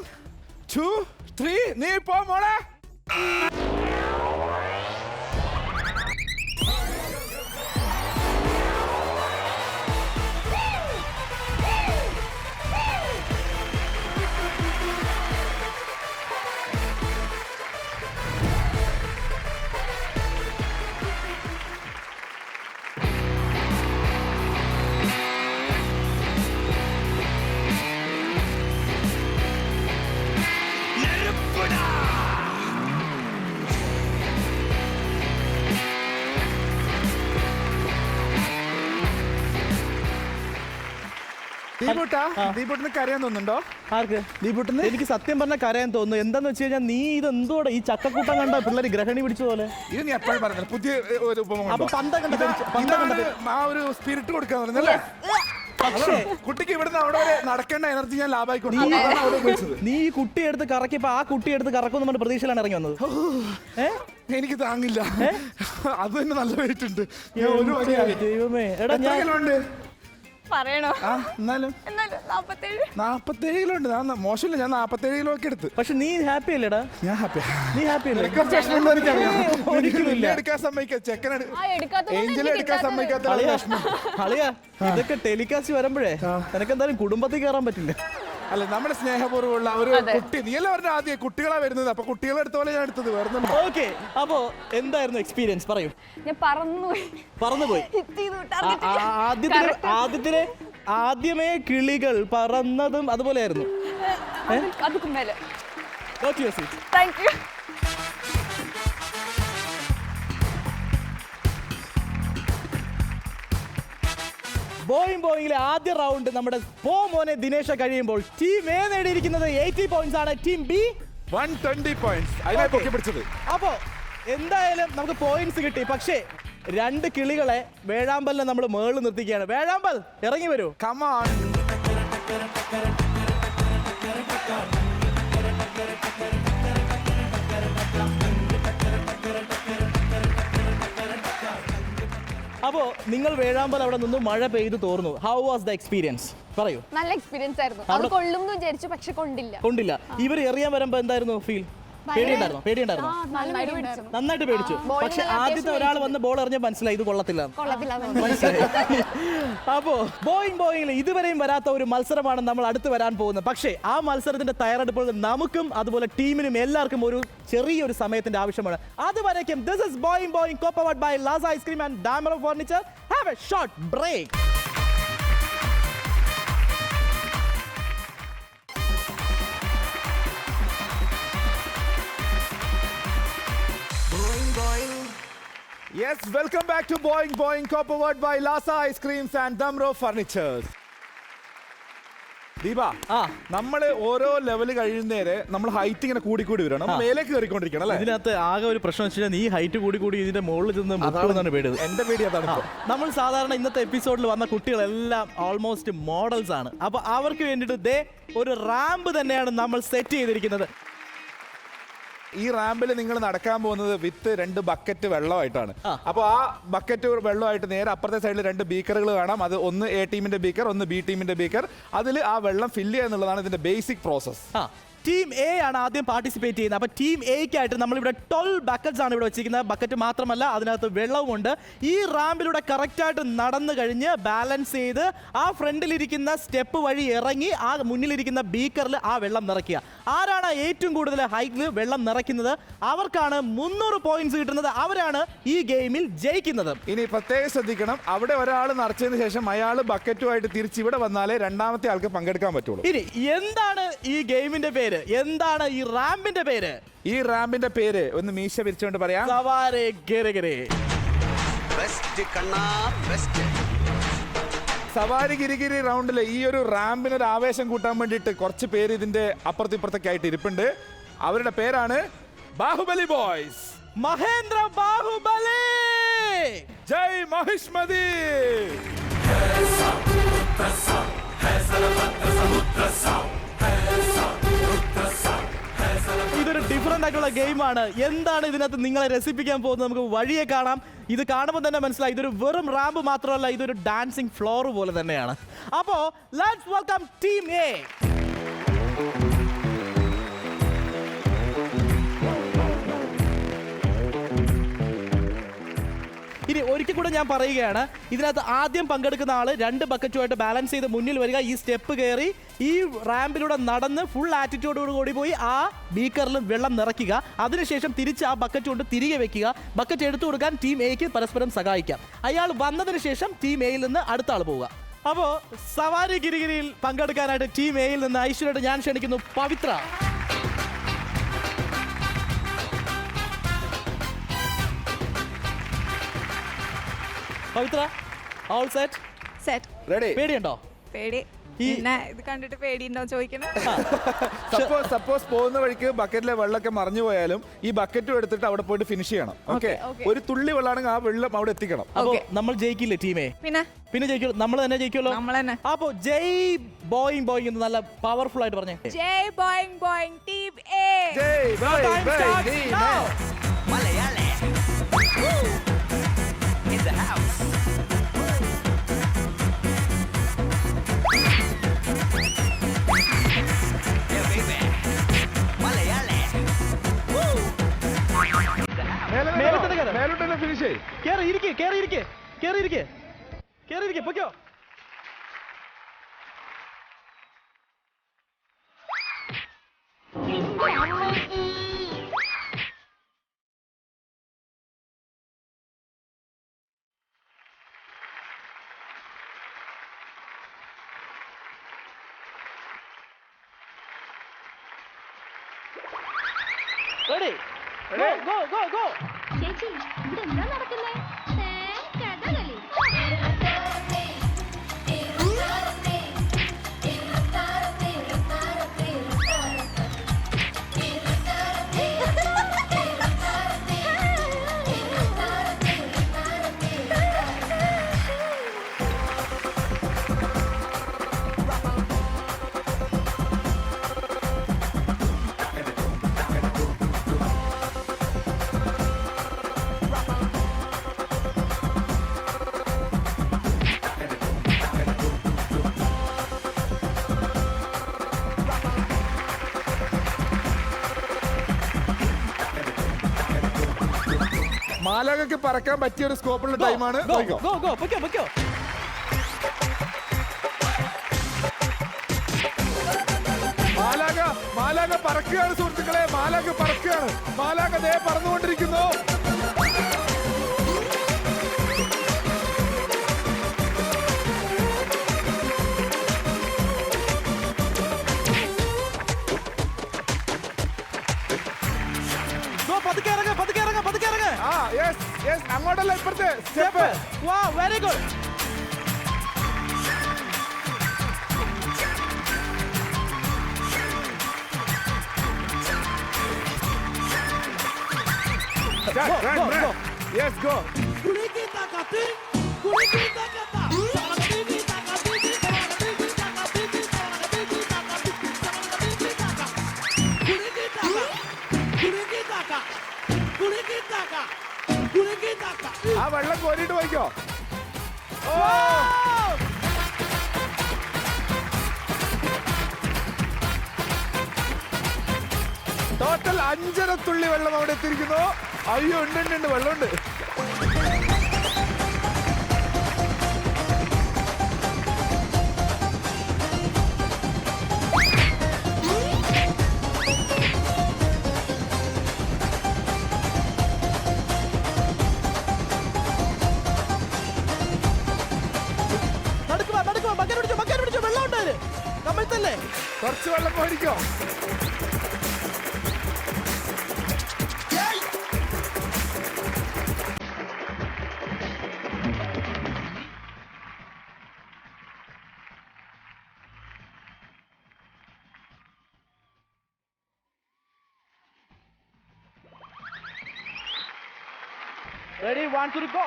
2 3. നീ പോ മോളെ. ദീപുട്ടിന് കരയാൻ തോന്നുന്നുണ്ടോ? ആർക്ക്? ദീപുട്ടിന്? എനിക്ക് സത്യം പറഞ്ഞ കരയാൻ തോന്നുന്നു. എന്താന്ന് വെച്ച് കഴിഞ്ഞാൽ നീ ഇത് എന്തോടെ ഈ ചക്കക്കൂട്ടം കണ്ട പിള്ളേർ ഗ്രഹണി പിടിച്ച പോലെ. ഇത് നീ എപ്പോഴും പറഞ്ഞത് പുതിയ ഒരു ഉപമ അപ്പൊ പന്ത കണ്ട ആ ഒരു സ്പിരിറ്റ് കൊടുക്കാൻ പറഞ്ഞല്ലേ? പക്ഷേ കുട്ടിക്ക് ഇവിടുന്ന് അവിടെ വരെ നടക്കേണ്ട എനർജി ഞാൻ ലാഭമായിക്കൊണ്ടു. നീ ഈ കുട്ടി എടുത്ത് കറക്കിയപ്പോ ആ കുട്ടി എടുത്ത് കറക്കും നമ്മുടെ പ്രതീക്ഷയിലാണ് ഇറങ്ങി വന്നത്. എനിക്ക് താങ്ങില്ല, അത് തന്നെ നല്ല വെയിറ്റ് ഉണ്ട്. ദൈവമേ, എടാ ഞാൻ പറയണോ? എന്നാലും 47 കിലോ ഉണ്ട്. മോശമില്ല, ഞാൻ 47 കിലോ ഒക്കെ എടുത്ത്. പക്ഷെ നീ ഹാപ്പി അല്ലേടാ? ഞാൻ ഹാപ്പിയാ. നീ ഹാപ്പി അല്ലേ? എടുക്കാൻ സമ്മതിക്കാം, ചെക്കനാണ് ആ എടുക്കാത്ത ഏഞ്ചൽ എടുക്കാൻ സമ്മതിക്കാത്ത അളിയാ, ഇതൊക്കെ ടെലികാസ്റ്റ് വരുമ്പോഴേ നിനക്ക് എന്തായാലും കുടുംബത്തിൽ കയറാൻ പറ്റില്ല. അല്ല, നമ്മുടെ സ്നേഹപൂർവ്വമുള്ള ഒരു കുട്ടി. നീയല്ലേ പറഞ്ഞ ആദ്യം കുട്ടികളാ വരുന്നത്, അപ്പൊ കുട്ടികളെ എടുത്ത പോലെ ഞാൻ എടുത്തത് വേറെ. ഓക്കെ, അപ്പോ എന്തായിരുന്നു എക്സ്പീരിയൻസ്? പറയൂ. ഞാൻ പറന്നുപോയി. ആദ്യമേ കിളികൾ പറന്നതും അതുപോലെയായിരുന്നു. അതുക്കും മേലെ. Thank you. ബോയിങ്ങിലെ ആദ്യ റൗണ്ട് നമ്മുടെ മോനെ ദിനേശ കഴിയുമ്പോൾ ടീം എ നേടിയിരിക്കുന്നത് 80 പോയിന്റ്സ് ആണ്, ടീം ബി 120 പോയിന്റ്സ്. അതിനെ പൊക്കി പിടിച്ചത്. അപ്പോ എന്തായാലും നമുക്ക് പോയിന്റ്സ് കിട്ടി. പക്ഷേ 2 കിളികളെ വേഴാമ്പലിനെ നമ്മൾ മേളിൽ നിർത്തിക്കുകയാണ്. വേഴാമ്പൽ ഇറങ്ങി വരൂ. Come on. അപ്പോ നിങ്ങൾ വേഴാമ്പൽ അവിടെ നിന്ന് മഴ പെയ്ത് തോർന്നു. How was the experience? പറയൂ. നല്ല എക്സ്പീരിയൻസ് ആയിരുന്നു. അത് കൊള്ളും എന്ന് വിചാരിച്ചു, പക്ഷെ കൊണ്ടില്ല. ഇവർ എറിയാൻ വരുമ്പോ എന്തായിരുന്നു ഫീൽ? പേടിയുണ്ടായിരുന്നോ? നന്നായിട്ട് പേടിച്ചു. പക്ഷെ ആദ്യത്തെ ഒരാൾ വന്ന് ബോൾ എറിഞ്ഞ മനസ്സിലായി ഇത് കൊള്ളത്തില്ല. അപ്പോ ബോയിങ്ങിൽ ഇതുവരെയും വരാത്ത ഒരു മത്സരമാണ് നമ്മൾ അടുത്ത് വരാൻ പോകുന്നത്. പക്ഷേ ആ മത്സരത്തിന്റെ തയ്യാറെടുപ്പുകൾ നമുക്കും അതുപോലെ ടീമിനും എല്ലാവർക്കും ഒരു ചെറിയൊരു സമയത്തിന്റെ ആവശ്യമാണ്. അതുവരേക്കും this is Boing co-powered by Laza Ice Cream and Damro Furniture. Have a short break. Yes, welcome back to Boing, co-powered by Lasa Ice Creams and Damro Furnitures. Deepa, നമ്മള് ഓരോ ലെവൽ കഴിയുന്നേരെ നമ്മൾ ഹൈറ്റ് ഇങ്ങനെ കൂടി വരണം. നമ്മൾ മേലേക്ക് കയറിക്കൊണ്ടിരിക്കണം അല്ലേ? ഇതിനകത്ത് ആകെ ഒരു പ്രശ്നം വെച്ചാൽ നീ ഹൈറ്റ് കൂടി ഇതിന്റെ മുകളിൽ ചെന്ന് മുട്ടുമെന്നാണ് പേടിയത്. എന്റെ പേടി അതാണ്. നമ്മൾ സാധാരണ ഇന്നത്തെ എപ്പിസോഡിൽ വന്ന കുട്ടികളെല്ലാം ഓൾമോസ്റ്റ് മോഡൽസ് ആണ്. അപ്പൊ അവർക്ക് വേണ്ടിയിട്ട് ഒരു റാമ്പ് തന്നെയാണ് നമ്മൾ സെറ്റ് ചെയ്തിരിക്കുന്നത്. ഈ റാമ്പിൽ നിങ്ങൾ നടക്കാൻ പോകുന്നത് വിത്ത് 2 ബക്കറ്റ് വെള്ളമായിട്ടാണ്. അപ്പോൾ ആ ബക്കറ്റ് വെള്ളമായിട്ട് നേരെ അപ്പുറത്തെ സൈഡിൽ 2 ബീക്കറുകൾ കാണാം. അത് ഒന്ന് എ ടീമിന്റെ ബീക്കർ, ഒന്ന് ബി ടീമിന്റെ ബീക്കർ. അതിൽ ആ വെള്ളം ഫില്ല് ചെയ്യുക എന്നുള്ളതാണ് ഇതിന്റെ ബേസിക് പ്രോസസ്. ടീം എ ആണ് ആദ്യം പാർട്ടിസിപ്പേറ്റ് ചെയ്യുന്നത്. അപ്പോൾ ടീം എയ്ക്കായിട്ട് നമ്മളിവിടെ 12 ബക്കറ്റ്സ് ആണ് ഇവിടെ വെച്ചിരിക്കുന്നത്. ബക്കറ്റ് മാത്രമല്ല, അതിനകത്ത് വെള്ളവുമുണ്ട്. ഈ റാമ്പിലൂടെ കറക്റ്റായിട്ട് നടന്നു കഴിഞ്ഞ് ബാലൻസ് ചെയ്ത് ആ ഫ്രണ്ടിലിരിക്കുന്ന സ്റ്റെപ്പ് വഴി ഇറങ്ങി ആ മുന്നിലിരിക്കുന്ന ബീക്കറിൽ ആ വെള്ളം നിറയ്ക്കുക. ആരാണ് ഏറ്റവും കൂടുതൽ ഹൈറ്റിൽ വെള്ളം നിറയ്ക്കുന്നത് അവർക്കാണ് 300 പോയിന്റ്സ് കിട്ടുന്നത്. അവരാണ് ഈ ഗെയിമിൽ ജയിക്കുന്നത്. ഇനി പ്രത്യേകം ശ്രദ്ധിക്കണം, അവിടെ ഒരാൾ നിറച്ചതിന് ശേഷം അയാൾ ബക്കറ്റുമായിട്ട് തിരിച്ച് ഇവിടെ വന്നാലേ രണ്ടാമത്തെ ആൾക്ക് പങ്കെടുക്കാൻ പറ്റുള്ളൂ. ഇനി എന്താണ് ഈ ഗെയിമിന്റെ പേര്? എന്താണ് ഈ റാമ്പിന്റെ പേര്? ഈ റാമ്പിന്റെ പേര് ഒന്ന് മീശ വിരിച്ചുകൊണ്ട് പറയാം. സവാരി ഗിരിഗിരി. സവാരി ഗിരിഗിരി റൗണ്ടില് ഈ ഒരു റാമ്പിന് ഒരു ആവേശം കൂട്ടാൻ വേണ്ടിയിട്ട് കുറച്ച് പേര് ഇതിന്റെ അപ്പുറത്തിപ്പുറത്തൊക്കെ ആയിട്ട് ഇരിപ്പുണ്ട്. അവരുടെ പേരാണ് ബാഹുബലി ബോയ്സ്. മഹേന്ദ്ര ബാഹുബലി, ജയ് മഹിഷ്മതി. ഇതൊരു ഡിഫറെന്റ് ആയിട്ടുള്ള ഗെയിമാണ്. എന്താണ് ഇതിനകത്ത് നിങ്ങളെ രസിപ്പിക്കാൻ പോകുന്നത് നമുക്ക് വഴിയെ കാണാം. ഇത് കാണുമ്പോൾ തന്നെ മനസ്സിലായി ഇതൊരു വെറും റാമ്പ് മാത്രമല്ല, ഇതൊരു ഡാൻസിങ് ഫ്ലോർ പോലെ തന്നെയാണ്. അപ്പോ ലെറ്റ്സ് വെൽക്കം ടീം എ. ഇനി ഒരിക്കൽ കൂടെ ഞാൻ പറയുകയാണ്, ഇതിനകത്ത് ആദ്യം പങ്കെടുക്കുന്ന ആള് 2 ബക്കറ്റുമായിട്ട് ബാലൻസ് ചെയ്ത് മുന്നിൽ വരിക. ഈ സ്റ്റെപ്പ് കയറി ഈ റാമ്പിലൂടെ നടന്ന് ഫുൾ ആറ്റിറ്റ്യൂഡോട് കൂടി പോയി ആ ബീക്കറിൽ വെള്ളം നിറയ്ക്കുക. അതിനുശേഷം തിരിച്ച് ആ ബക്കറ്റ് കൊണ്ട് തിരികെ വെക്കുക. ബക്കറ്റ് എടുത്തു കൊടുക്കാൻ ടീം എക്ക് പരസ്പരം സഹായിക്കാം. അയാൾ വന്നതിന് ശേഷം ടീം എയിൽ നിന്ന് അടുത്ത ആൾ പോവുക. അപ്പോൾ സവാരി ഗിരിഗിരിയിൽ പങ്കെടുക്കാനായിട്ട് ടീം എയിൽ നിന്ന് ഐശ്വര്യമായിട്ട് ഞാൻ ക്ഷണിക്കുന്നു പവിത്ര. പവിത്ര, ഓൾ സെറ്റ്? സെറ്റ്. റെഡി? പേടിയുണ്ടോ? പേടി. പിന്നെ ഇത് കണ്ടിട്ട് പേടിയുണ്ടോ ചോദിക്കണം. സപ്പോസ് പോകുന്ന വഴിക്ക് ബക്കറ്റിലെ വെള്ളമൊക്കെ മറിഞ്ഞു പോയാലും ഈ ബക്കറ്റും എടുത്തിട്ട് അവിടെ പോയിട്ട് ഫിനിഷ് ചെയ്യണം. ഓക്കെ, ഒരു തുള്ളി വെള്ളമാണെങ്കിൽ ആ വെള്ളം അവിടെ എത്തിക്കണം. അപ്പൊ നമ്മൾ ജയിക്കില്ലേ ടീമേ? പിന്നെ ജയിക്കും, നമ്മൾ തന്നെ ജയിക്കുമല്ലോ. നമ്മൾ തന്നെ. അപ്പൊ ജയ് ബോയിങ് ബോയിങ് എന്ന് നല്ല പവർഫുൾ ആയിട്ട് പറഞ്ഞേ. ജയ് ബോയിങ് ബോയിങ് ടീം എ. ജയ് Boing Boing team A. Malayale. In the house. Yeah, baby. Malayale. മേലോട്ട് ഫിനിഷ് ചെയ്യ്. കേറിയിരിക്കെ പൊക്കോ. Ready? Go. ചേച്ചി ഇവിടെ എന്താ നടക്കുന്നേ? കഥകളി. മാലാഖയ്ക്ക് പറക്കാൻ പറ്റിയ ഒരു സ്കോപ്പുള്ള ടൈമാണ്. പൊക്കോ. മാലാഖ പറക്കുകയാണ് സുഹൃത്തുക്കളെ. മാലാഖ പറക്കുകയാണ്. മാലാഖ ദേ പറന്നുകൊണ്ടിരിക്കുന്നു. പതുക്കെ ഇറങ്ങ്. അങ്ങോട്ടല്ല, ഇപ്പുറത്തെ step. Very good. Run. Yes, go. ആ വെള്ളം കോരിയിട്ട് പോയിക്കോ. ടോട്ടൽ 5.5 തുള്ളി വെള്ളം അവിടെ എത്തിയിരിക്കുന്നു. അയ്യോ, ഉണ്ട് വെള്ളമുണ്ട്. കുറച്ച് വെള്ളം പോയിരിക്കോ. Ready, 1, 2, go.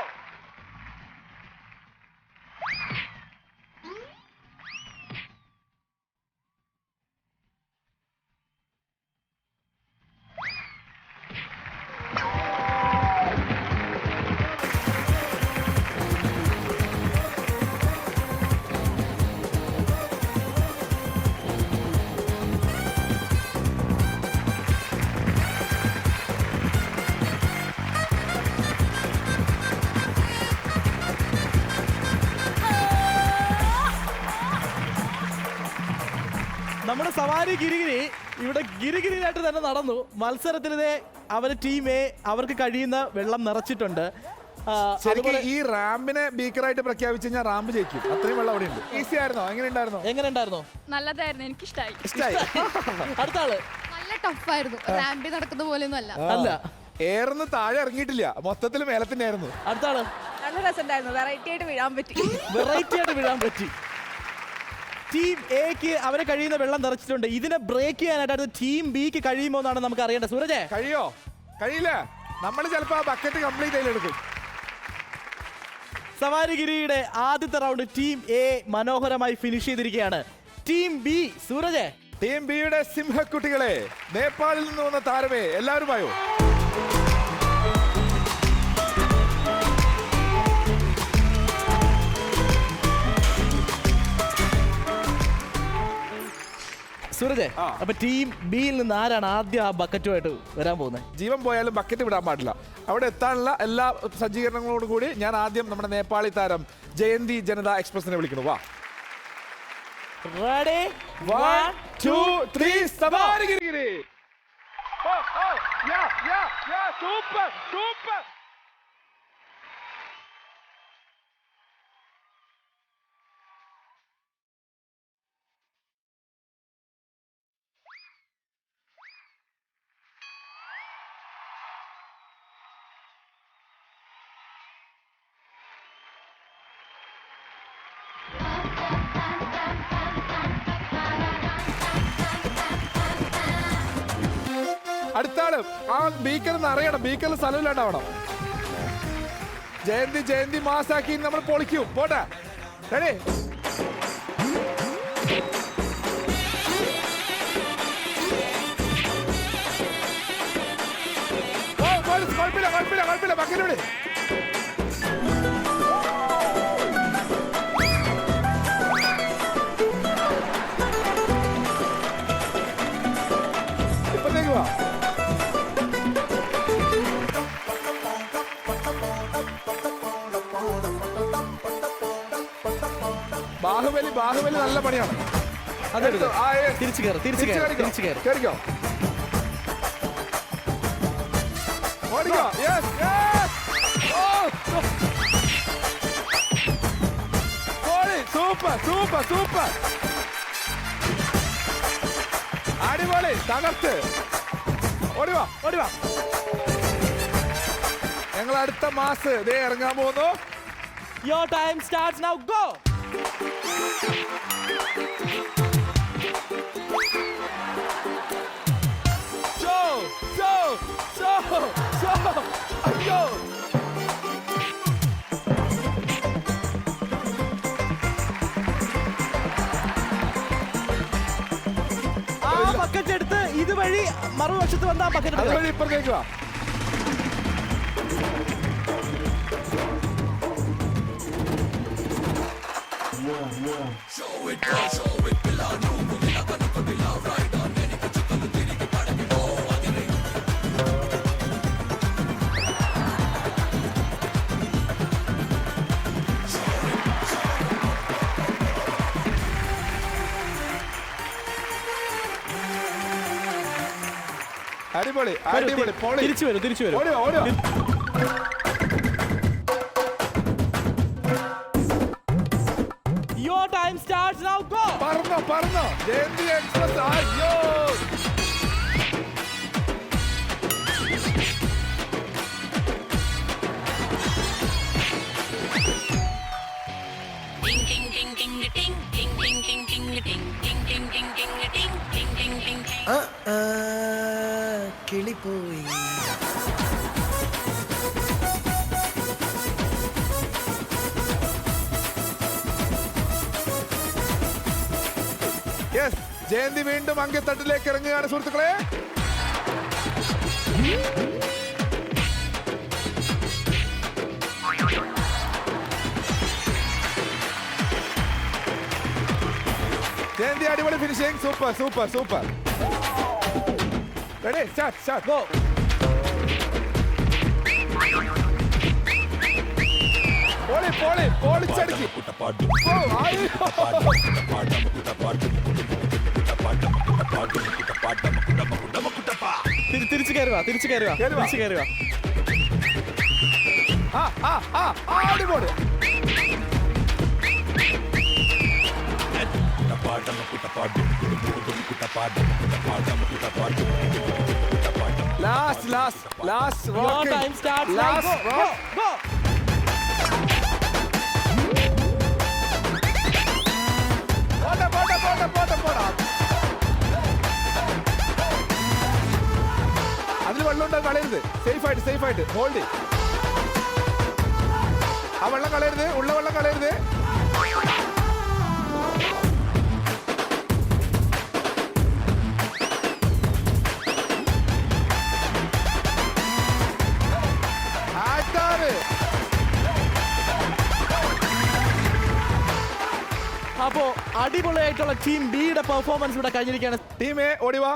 നമ്മുടെ സവാരി ഗിരിഗിരി ഇവിടെ ഗിരിഗിരിയായിട്ട് തന്നെ നടന്നു. മത്സരത്തിലെ അവരുടെ ടീമേ അവർക്ക് കഴിയുന്ന വെള്ളം നിറച്ചിട്ടുണ്ട്. ശരിക്കും ഈ റാമ്പിനെ ബീക്കറായിട്ട് പ്രഖ്യാപിച്ചു കഴിഞ്ഞാൽ റാമ്പ് ജയിക്കും. അത്രയും വെള്ളം അവിടെ ഉണ്ട്. ഈസി ആയിരുന്നോ? എങ്ങനെ ഉണ്ടായിരുന്നോ? നല്ലതായിരുന്നു, എനിക്ക് ഇഷ്ടമായി. അടുത്ത ആള് നല്ല ടഫായിരുന്നു. റാമ്പിൽ നടക്കുന്ന പോലെയൊന്നും അല്ല. എയർന്ന് താഴെ ഇറങ്ങിയിട്ടില്ല, മൊത്തത്തിൽ മേലത്തിന്റെ ആയിരുന്നു. അടുത്ത ആള് നല്ല രസമുണ്ടായിരുന്നു. വെറൈറ്റി ആയിട്ട് വീഴാൻ പറ്റി. ടീം എക്ക് അവരെ കഴിയുന്ന വെള്ളം നിറച്ചിട്ടുണ്ട്. ഇതിനെ ബ്രേക്ക് ചെയ്യാനായിട്ട് ടീം ബിക്ക് കഴിയുമോ എന്നാണ് നമുക്ക് അറിയേണ്ടത്. സൂരജ് കഴിയോ? കഴിയില്ല. നമ്മൾ ചിലപ്പോ ആ ബക്കറ്റ് കംപ്ലീറ്റ് അതിലെടുക്കും. സവാരിഗിരിയുടെ ആദ്യത്തെ റൗണ്ട് ടീം എ മനോഹരമായി ഫിനിഷ് ചെയ്തിരിക്കുകയാണ്. ടീം ബി സൂരജ്, ടീം ബിയുടെ സിംഹക്കുട്ടികളെ, നേപ്പാളിൽ നിന്ന് വന്ന താരമേ, എല്ലാവരുമായോ? സൂരജ്, അപ്പൊ ടീം ബിയിൽ നിന്ന് ആരാണ് ആദ്യം ആ ബക്കറ്റുമായിട്ട് വരാൻ പോകുന്നത്? ജീവൻ പോയാലും ബക്കറ്റ് വിടാൻ പാടില്ല. അവിടെ എത്താനുള്ള എല്ലാ സജ്ജീകരണങ്ങളോടും കൂടി ഞാൻ ആദ്യം നമ്മുടെ നേപ്പാളി താരം ജയന്തി ജനത എക്സ്പ്രസിനെ വിളിക്കുന്നു. വാ. Ready? 1, 2, 3 സവാരിഗിരി. Super super. അടുത്താള് ആ ബീക്കർ അറിയണം, ബീക്കറിൽ സ്ഥലമില്ലാണ്ടാവണം. ജയന്തി മാസാക്കി നമ്മൾ പൊളിക്കും. പോട്ടെ, റെഡി? കുഴപ്പമില്ല ബക്കറ്റ് വിട്. ഇപ്പത്തേക്ക് വാ. ബാഹുബലി നല്ല പണിയാണ്. അതെടുത്ത് ആ, yes. തിരിച്ചു കയറി കേറിക്കോ. ഓടിക്കോ. Yes, yes. Oh. ഓടി. സൂപ്പർ. അടിപൊളി, തകർത്ത്. ഓടിവാ. ഞങ്ങൾ അടുത്ത മാസ് ദേ ഇറങ്ങാൻ പോകുന്നു. Your time starts now. Go. Show. അയ്യോ. ആ ബക്കറ്റ് എടുത്ത് ഇതുവഴി മറുവശത്ത് വന്ന ആ ബക്കറ്റ് എടുത്ത് അതുവഴി ഇപ്പുറത്തേക്ക് വാ. അടിപൊളി. തിരിച്ചു വരും. ഓടിവാ. Your time starts now. Go. പറന്നോ. ജയന്തി എക്സ്പ്രസ്. അയ്യോ. കിളിപ്പോയി. യെസ്, ജയന്തി വീണ്ടും അങ്കത്തട്ടിലേക്ക് ഇറങ്ങുകയാണ് സുഹൃത്തുക്കളെ. ജയന്തി അടിപൊളി finishing. Super. Ready, start. Go. പൊളിച്ചടുക്കി. തിരിച്ചു കയറുക. അടിപൊളി. Last Your rocking. time starts now. Last Go. rock. Go. What? കളയരുത്. സേഫ് ആയിട്ട് ഹോൾഡ്. ആ വെള്ളം കളയരുത്, ഉള്ള വെള്ളം കളയരുത്. അപ്പോ അടിപൊളിയായിട്ടുള്ള ടീം ബിയുടെ പെർഫോമൻസ് ഇവിടെ കഴിഞ്ഞിരിക്കുകയാണ്. ടീം എ ഓടിവാ.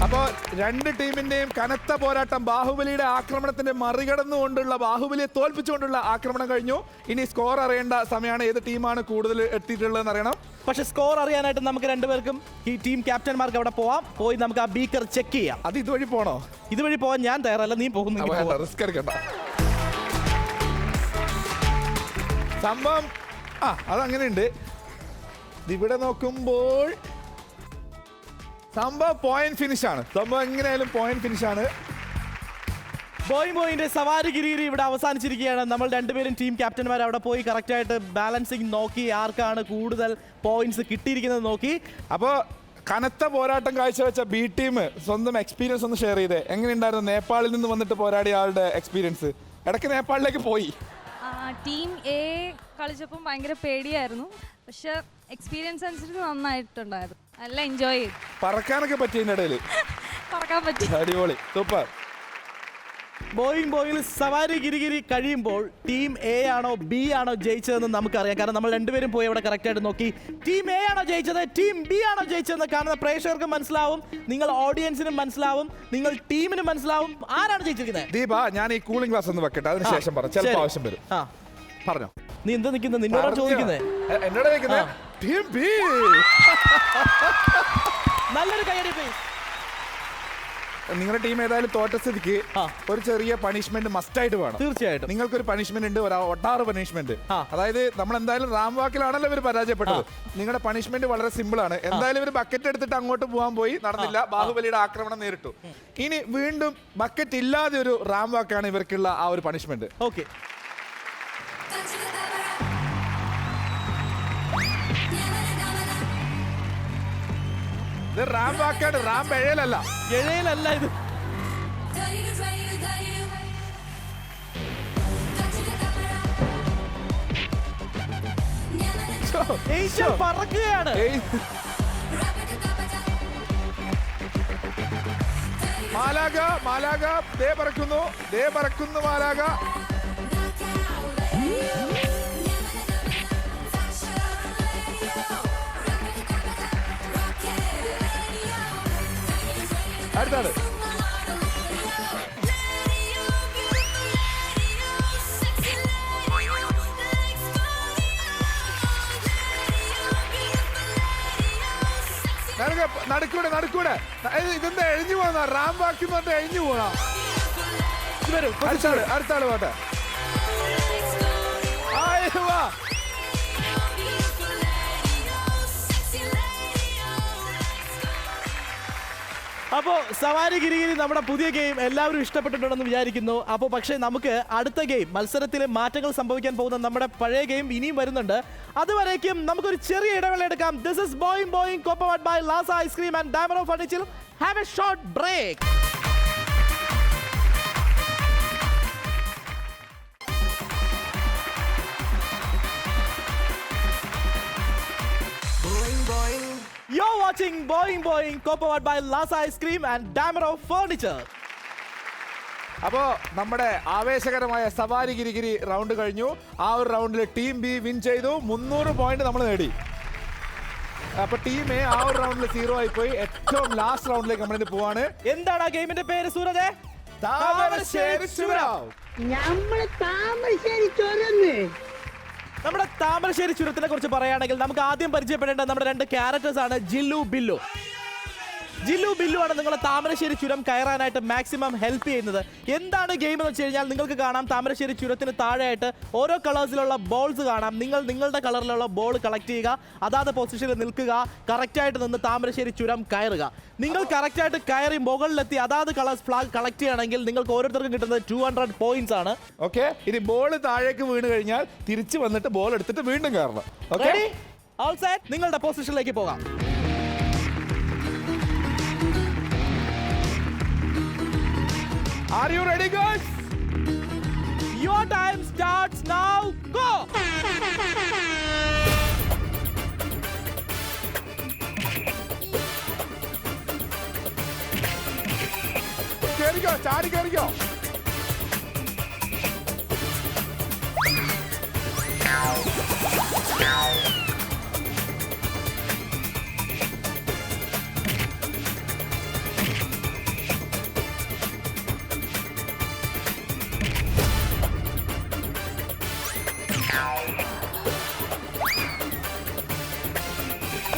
അപ്പോ രണ്ട് ടീമിന്റെയും കനത്ത പോരാട്ടം, ബാഹുബലിയുടെ ആക്രമണത്തിന്റെ മറികടന്നുകൊണ്ടുള്ള, ബാഹുബലിയെ തോൽപ്പിച്ചുകൊണ്ടുള്ള ആക്രമണം കഴിഞ്ഞു. ഇനി സ്കോർ അറിയേണ്ട സമയമാണ്. ഏത് ടീമാണ് കൂടുതൽ എത്തിയിട്ടുള്ളതെന്ന് അറിയണം. പക്ഷെ സ്കോർ അറിയാനായിട്ട് നമുക്ക് രണ്ടുപേർക്കും ഈ ടീം ക്യാപ്റ്റന്മാർക്ക് അവിടെ പോയി നമുക്ക് ആ ബീക്കർ ചെക്ക് ചെയ്യാം. അത് ഇതുവഴി പോണോ? ഇതുവഴി പോകാൻ ഞാൻ തയ്യാറല്ല, നീ പോകുന്നു. റിസ്ക് എടുക്കണ്ട. സംഭവം അതങ്ങനെയുണ്ട്. ഇവിടെ നോക്കുമ്പോൾ സംഭവം പോയിന്റ് ഫിനിഷ് ആണ്. സംഭവം എങ്ങനെയായാലും പോയിന്റ് ഫിനിഷ് ആണ്. ബോയിന്റെ സവാരി ഗിരിഗിരി ഇവിടെ അവസാനിച്ചിരിക്കുകയാണ്. നമ്മൾ രണ്ടുപേരും ടീം ക്യാപ്റ്റന്മാർ അവിടെ പോയി കറക്റ്റ് ആയിട്ട് ബാലൻസിങ് നോക്കി, ആർക്കാണ് കൂടുതൽ പോയിന്റ്സ് കിട്ടിയിരിക്കുന്നത് നോക്കി. അപ്പോൾ കനത്ത പോരാട്ടം കാഴ്ചവെച്ച ബി ടീം സ്വന്തം എക്സ്പീരിയൻസ് ഒന്ന് ഷെയർ ചെയ്തേ. എങ്ങനെയുണ്ടായിരുന്നു നേപ്പാളിൽ നിന്ന് വന്നിട്ട് പോരാടിയ ആളുടെ എക്സ്പീരിയൻസ്? ഇടയ്ക്ക് നേപ്പാളിലേക്ക് പോയി. ടീം എ കളിച്ചപ്പോൾ ഭയങ്കര പേടിയായിരുന്നു, പക്ഷെ എക്സ്പീരിയൻസ് അനുസരിച്ച് നന്നായിട്ടുണ്ടായിരുന്നു. നല്ല എൻജോയ് ചെയ്തു. പറക്കാനൊക്കെ പറ്റിയതിൻ്റെ ഇടയിൽ പറക്കാൻ പറ്റി. അടിപൊളി, സൂപ്പർ. ബോയിങ്ങിൽ സവാരി ഗിരിഗിരി കഴിയുമ്പോൾ ടീം എ ആണോ ബി ആണോ ജയിച്ചതെന്ന് നമുക്കറിയാം. കാരണം നമ്മൾ രണ്ടുപേരും പോയി അവിടെ കറക്റ്റ് ആയിട്ട് നോക്കി. ടീം എ ആണോ ജയിച്ചത്, ടീം ബി ആണോ ജയിച്ചതെന്ന് കാണുന്ന പ്രേക്ഷകർക്ക് മനസ്സിലാവും, നിങ്ങൾ ഓഡിയൻസിനും മനസ്സിലാവും, നിങ്ങൾ ടീമിനും മനസ്സിലാവും ആരാണ് ജയിച്ചിരിക്കുന്നത്. ദീപ, ഞാൻ ഈ കൂളിംഗ് ഗ്ലാസ് ഒന്ന് വെക്കട്ടെ, അതിനുശേഷം പറ. ചിലപ്പോൾ ആവശ്യം വരും. പറഞ്ഞോ. നീ എന്താ നിൽക്കുന്നത്? നിന്നോടാണ് ചോദിക്കുന്നത്. എന്നോട് ചോദിക്കുന്നത് ടീം ബി. നല്ലൊരു കയ്യടി പ്ലീസ്. നിങ്ങളുടെ ടീം ഏതായാലും തോറ്റ സ്ഥിതിക്ക് ഒരു ചെറിയ പണിഷ്മെന്റ് മസ്റ്റ് ആയിട്ട് വേണം. തീർച്ചയായിട്ടും നിങ്ങൾക്കൊരു പണിഷ്മെന്റ് ഉണ്ട്, ഒട്ടാറ് പണിഷ്മെന്റ്. അതായത് നമ്മൾ എന്തായാലും റാം വാക്കിലാണല്ലോ ഇവർ പരാജയപ്പെട്ടത്. നിങ്ങളുടെ പണിഷ്മെന്റ് വളരെ സിമ്പിൾ ആണ്. എന്തായാലും ഇവർ ബക്കറ്റ് എടുത്തിട്ട് അങ്ങോട്ട് പോകാൻ പോയി, നടന്നില്ല. ബാഹുബലിയുടെ ആക്രമണം നേരിട്ടു. ഇനി വീണ്ടും ബക്കറ്റ് ഇല്ലാതെ ഒരു റാം വാക്കാണ് ഇവർക്കുള്ള ആ ഒരു പണിഷ്മെന്റ്. ഓക്കെ. ഇത് റാം വാക്കാണ്, റാം എഴയലല്ല. എഴയലല്ല ഇത്. പറക്കുകയാണ്. മാലാക ദേ പറക്കുന്നു മാലാക. അടുത്താണ്. നടക്കൂടെ. ഇതെന്താ എഴിഞ്ഞു പോന്ന? റാം ബാക്കി പറഞ്ഞ എഴിഞ്ഞു പോണ. അടുത്താള് പോട്ടെ. അപ്പോൾ സവാരി ഗിരിഗിരി നമ്മുടെ പുതിയ ഗെയിം എല്ലാവരും ഇഷ്ടപ്പെട്ടിട്ടുണ്ടെന്ന് വിചാരിക്കുന്നു. അപ്പോൾ പക്ഷേ നമുക്ക് അടുത്ത ഗെയിം മത്സരത്തിൽ മാറ്റങ്ങൾ സംഭവിക്കാൻ പോകുന്ന നമ്മുടെ പഴയ ഗെയിം ഇനിയും വരുന്നുണ്ട്. അതുവരേക്കും നമുക്കൊരു ചെറിയ ഇടവേള എടുക്കാം. This is Boing copowered by Lazza ice cream and Damro furniture. Have a short break. You're watching Boing co-powered by Lasa Ice Cream and Damaro Furniture. അപ്പോ നമ്മുടെ ആവേശകരമായ സവാരി ഗിരിഗിരി റൗണ്ട് കഴിഞ്ഞു. ആ ഒരു റൗണ്ടിൽ ടീം ബി വിൻ ചെയ്തു. 300 പോയിന്റ് നമ്മൾ നേടി. അപ്പൊ ടീം എ ആ ഒരു റൗണ്ടിൽ 0 ആയി പോയി. ഏറ്റവും ലാസ്റ്റ് റൗണ്ടിലേക്ക് നമ്മളിത് പോവാണ്. എന്താണ് ആ ഗെയിമിന്റെ പേര് സൂരജ്? താമരശ്ശേരി ചുരം. നമ്മുടെ താമരശ്ശേരി ചുരത്തിനെ കുറിച്ച് പറയുകയാണെങ്കിൽ നമുക്ക് ആദ്യം പരിചയപ്പെടേണ്ട നമ്മുടെ രണ്ട് ക്യാരക്ടേഴ്സ് ആണ് ജില്ലു ബില്ലു. ജില്ലു ബില്ലു ആണ് നിങ്ങളെ താമരശ്ശേരി ചുരം കയറാനായിട്ട് മാക്സിമം ഹെൽപ്പ് ചെയ്യുന്നത്. എന്താണ് ഗെയിം എന്ന് വെച്ച് കഴിഞ്ഞാൽ നിങ്ങൾക്ക് കാണാം താമരശ്ശേരി ചുരത്തിന് താഴെയായിട്ട് ഓരോ കളേഴ്സിലുള്ള ബോൾസ് കാണാം. നിങ്ങളുടെ കളറിലുള്ള ബോൾ കളക്ട് ചെയ്യുക, അതാത് പൊസിഷനിൽ നിൽക്കുക, കറക്റ്റായിട്ട് നിന്ന് താമരശ്ശേരി ചുരം കയറുക. നിങ്ങൾ കറക്റ്റായിട്ട് കയറി മുകളിലെത്തി അതാത് കളേഴ്സ് ഫ്ലാഗ് കളക്ട് ചെയ്യണമെങ്കിൽ നിങ്ങൾക്ക് ഓരോരുത്തർക്കും കിട്ടുന്നത് 200 പോയിന്റ്സ് ആണ്. ഓക്കെ, ഇനി ബോൾ താഴേക്ക് വീണ് കഴിഞ്ഞാൽ തിരിച്ചു വന്നിട്ട് ബോൾ എടുത്തിട്ട് വീണ്ടും കയറണം. നിങ്ങളുടെ പൊസിഷനിലേക്ക് പോകാം. Are you ready, guys? Your time starts now. Go. കേറിക്കോ, ചാടി കേറിക്കോ.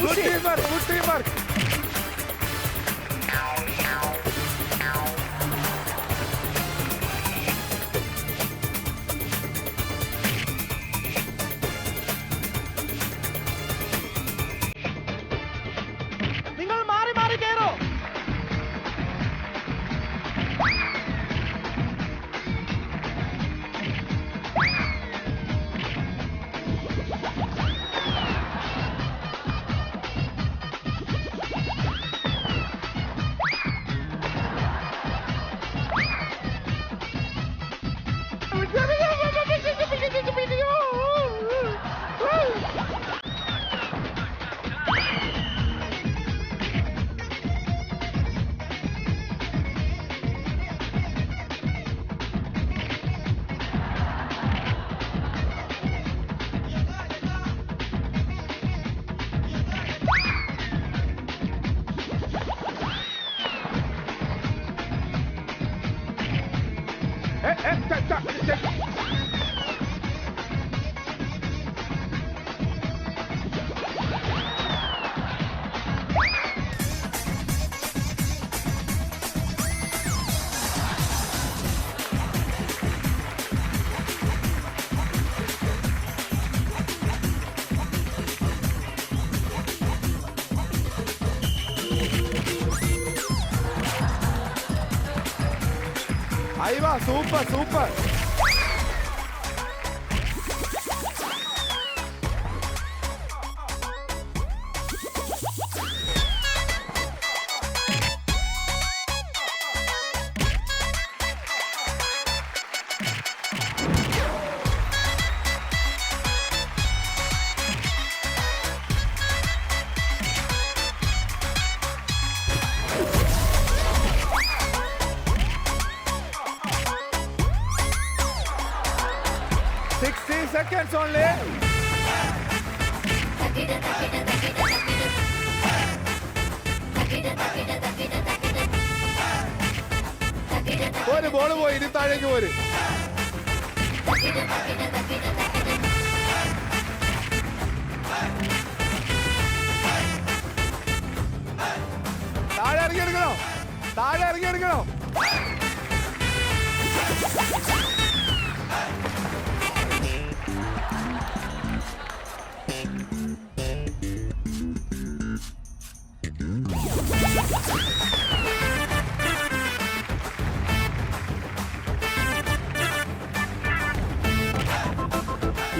Good teamwork, good teamwork. നിങ്ങൾ മാറി മാറി കേറോ. Ahí va, super, super. Seconds only. ഒരു ബോൾ പോയി, ഇനി താഴേക്ക് പോര്. താഴെ ഇറങ്ങിയെടുക്കണോ, താഴെ ഇറങ്ങിയെടുക്കണോ.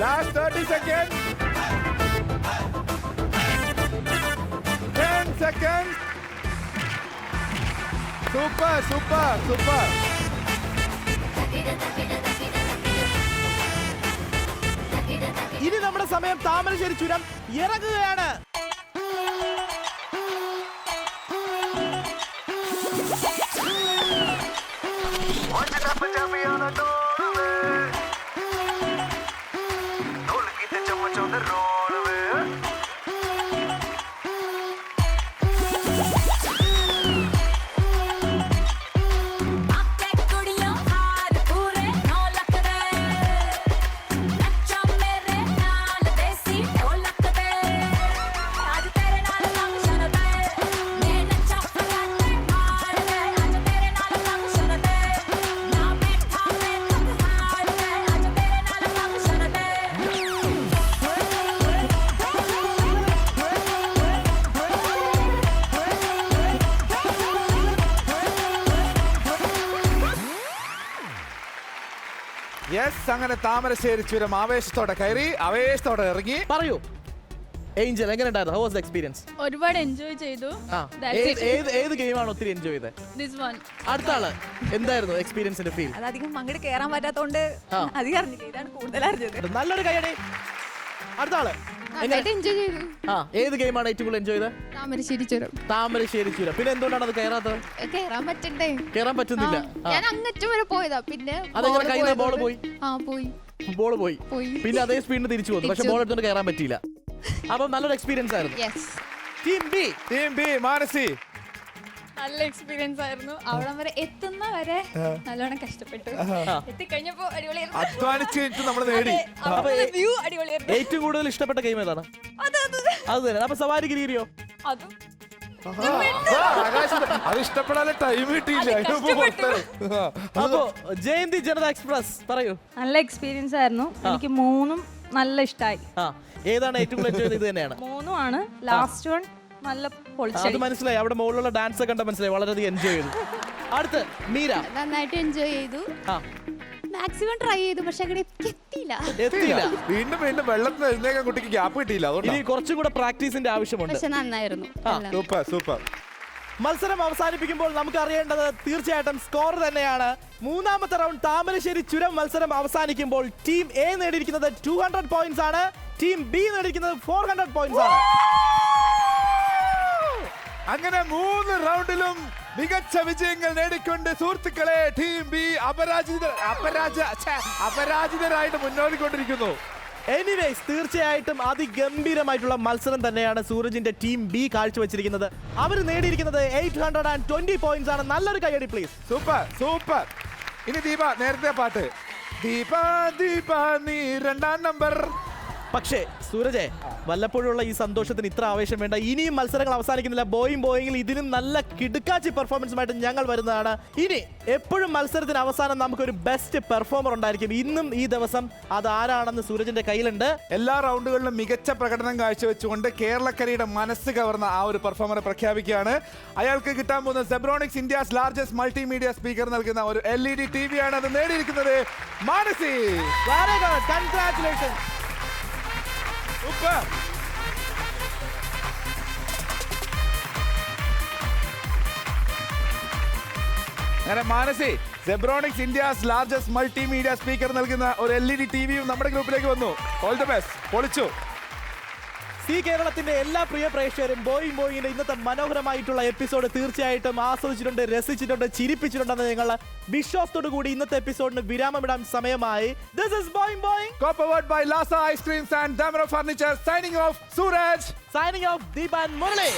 Last 30 seconds. 10 seconds. Super, super, super. ഇനി നമ്മുടെ സമയം താമരശ്ശേരി ചുരം ഇറങ്ങുകയാണ്. യെസ്, അങ്ങനെ താമരശ്ശേരി ചുരം ആവേശത്തോടെ കയറി, ആവേശത്തോടെ ഇറങ്ങി. പറയൂ. ഏഞ്ചൽ എങ്ങനെ ഉണ്ടായിരുന്നു? How was the experience? ഒരുപാട് എൻജോയ് ചെയ്തു. ഏത് ഗെയിമാണ് ഒത്തിരി എൻജോയ് ചെയ്തത്? This one. അടുത്ത ആള് എന്തായിരുന്നു എക്സ്പീരിയൻസിന്റെ ഫീൽ? അതധികം അങ്ങോട്ട് കയറാൻ പറ്റാത്തോണ്ട് അധികം അറിഞ്ഞില്ല. ഇതാണ് കൂടുതൽ അറിഞ്ഞത്. നല്ലൊരു കൈയടി. അടുത്ത ആള് എൻജോയ് ചെയ്തു. ഏത് ഗെയിമാണ് ഏറ്റവും കൂടുതൽ എൻജോയ് ചെയ്തത്? താമരശ്ശേരി ചുരം. താമരശ്ശേരി ചുരം. പിന്നെ എന്തുകൊണ്ടാണ് അത് കയറാത്തത്? കേറാൻ പറ്റണ്ടേ? കയറാൻ പറ്റുന്നില്ല. ഞാൻ അങ്ങറ്റം വരെ പോയതാ. പിന്നെ അതെങ്ങനെ കയ്യിൽ നിന്ന് ബോൾ പോയി? ബോൾ പോയി. പിന്നെ അതേ സ്പീഡിന് തിരിച്ചു വന്നു. പക്ഷെ ബോൾ എടുത്തോണ്ട് കയറാൻ പറ്റിയില്ല. അപ്പൊ നല്ലൊരു എക്സ്പീരിയൻസ് ആയിരുന്നു. Team B Manasi. നല്ല എക്സ്പീരിയൻസ് ആയിരുന്നു. അവിടം വരെ എത്തുന്ന വരെ നല്ലോണം കഷ്ടപ്പെട്ടു. എത്തിക്കഴിഞ്ഞപ്പോ അടിപൊളിയായിരുന്നു. അധ്വാനിച്ച് നമ്മൾ നേടി. വ്യൂ അടിപൊളിയായിരുന്നു. ഏറ്റവും കൂടുതൽ ഇഷ്ടപ്പെട്ട ഗെയിം ഏതാണ്? അത് തന്നെ. അപ്പൊ സവാരി ഗിരിയോ? അതും അത് ഇഷ്ടപ്പെടാതെ ടൈം കിട്ടിയില്ല. അപ്പോ ജയന്തി ജനത എക്സ്പ്രസ് പറയൂ. നല്ല എക്സ്പീരിയൻസ് ആയിരുന്നു. എനിക്ക് മൂന്നും നല്ല ഇഷ്ടമായി. ഏതാണ് ഏറ്റവും കൂടുതൽ എൻജോയ് ചെയ്തത്? ഇത് തന്നെയാണ്. മൂന്നും ആണ്. ലാസ്റ്റ് വൺ നല്ല അത് മനസ്സിലായി. അവിടെ മുകളിലുള്ള ഡാൻസ് കണ്ട മനസ്സിലായി. വളരെയധികം എൻജോയ് ചെയ്തു. അടുത്ത് മീര. നന്നായിട്ട് എൻജോയ് ചെയ്തു. മാക്സിമം ട്രൈ ചെയ്തു. പക്ഷെ അങ്ങനെ എത്തിയില്ല. വീണ്ടും വെള്ളത്തിൽ എഴുന്നേക്കാൻ കുട്ടിക്ക് ഗ്യാപ്പ് കിട്ടിയില്ല. ഇനി കുറച്ചും കൂടെ പ്രാക്ടീസിന്റെ ആവശ്യമുണ്ട്. പക്ഷെ നന്നായിരുന്നു. സൂപ്പർ. മത്സരം അവസാനിപ്പിക്കുമ്പോൾ നമുക്ക് അറിയേണ്ടത് തീർച്ചയായിട്ടും സ്കോർ തന്നെയാണ്. മൂന്നാമത്തെ റൗണ്ട് താമരശ്ശേരി ചുരം മത്സരം അവസാനിക്കുമ്പോൾ ടീം എ നേടിയിരിക്കുന്നത് 200 പോയിന്റ്സ് ആണ്. ടീം ബി നേടിയിരിക്കുന്നത് 400 പോയിന്റ്സ് ആണ്. അങ്ങനെ 3 റൗണ്ടിലും മികച്ച വിജയങ്ങൾ നേടിക്കൊണ്ട് സുഹൃത്തുക്കളെ ടീം ബി അപരാജിതരായിട്ട് മുന്നോട്ടിക്കൊണ്ടിരിക്കുന്നു. എനിവേസ് തീർച്ചയായിട്ടും അതിഗംഭീരമായിട്ടുള്ള മത്സരം തന്നെയാണ് സൂരജിന്റെ ടീം ബി കാഴ്ചവെച്ചിരിക്കുന്നത്. അവർ നേടിയിരിക്കുന്നത് 820 പോയിന്റ്സ് ആണ്. നല്ലൊരു കൈയടി പ്ലീസ്. സൂപ്പർ. ഇനി ദീപ നേരത്തെ പാട്ട്. ദീപ നീ 2ാം നമ്പർ. പക്ഷേ സൂരജെ, വല്ലപ്പോഴുള്ള ഈ സന്തോഷത്തിന് ഇത്ര ആവേശം വേണ്ട. ഇനിയും മത്സരങ്ങൾ അവസാനിക്കുന്നില്ല. ബോയിങ്ങിൽ ഇതിനും നല്ല കിടുക്കാച്ചി പെർഫോമൻസുമായിട്ട് ഞങ്ങൾ വരുന്നതാണ്. ഇനി എപ്പോഴും മത്സരത്തിന് അവസാനം നമുക്കൊരു ബെസ്റ്റ് പെർഫോമർ ഉണ്ടായിരിക്കും. ഇന്നും ഈ ദിവസം അത് ആരാണെന്ന് സൂരജിന്റെ കയ്യിലുണ്ട്. എല്ലാ റൗണ്ടുകളിലും മികച്ച പ്രകടനം കാഴ്ചവെച്ചുകൊണ്ട് കേരളക്കരയുടെ മനസ്സ് കവർന്ന ആ ഒരു പെർഫോമറെ പ്രഖ്യാപിക്കുകയാണ്. അയാൾക്ക് കിട്ടാൻ പോകുന്ന Zebronics India's largest multimedia speaker നൽകുന്ന ഒരു LED TV ആണ്. അത് നേടിയിരിക്കുന്നത് Manasi. Very good, congratulations. Super. അങ്ങനെ Manasi Zebronics India's largest multimedia speaker നൽകുന്ന ഒരു LED TVയും നമ്മുടെ ഗ്രൂപ്പിലേക്ക് വന്നു. All the best. പൊളിച്ചു. സി കേരളത്തിന്റെ എല്ലാ പ്രിയ പ്രേക്ഷകരും ബോയിങ്ങിന്റെ ഇന്നത്തെ മനോഹരമായിട്ടുള്ള എപ്പിസോഡ് തീർച്ചയായിട്ടും ആസ്വദിച്ചിട്ടുണ്ട്, രസിച്ചിട്ടുണ്ട്, ചിരിപ്പിച്ചിട്ടുണ്ടെന്ന് ഞങ്ങൾ വിശ്വാസത്തോടു കൂടി ഇന്നത്തെ എപ്പിസോഡിന് വിരാമമിടാൻ സമയമായി. This is Boing, co-powered by Lasa Ice Creams and Damro Furniture. Signing off, Suraj. Signing off, Deepan Murali.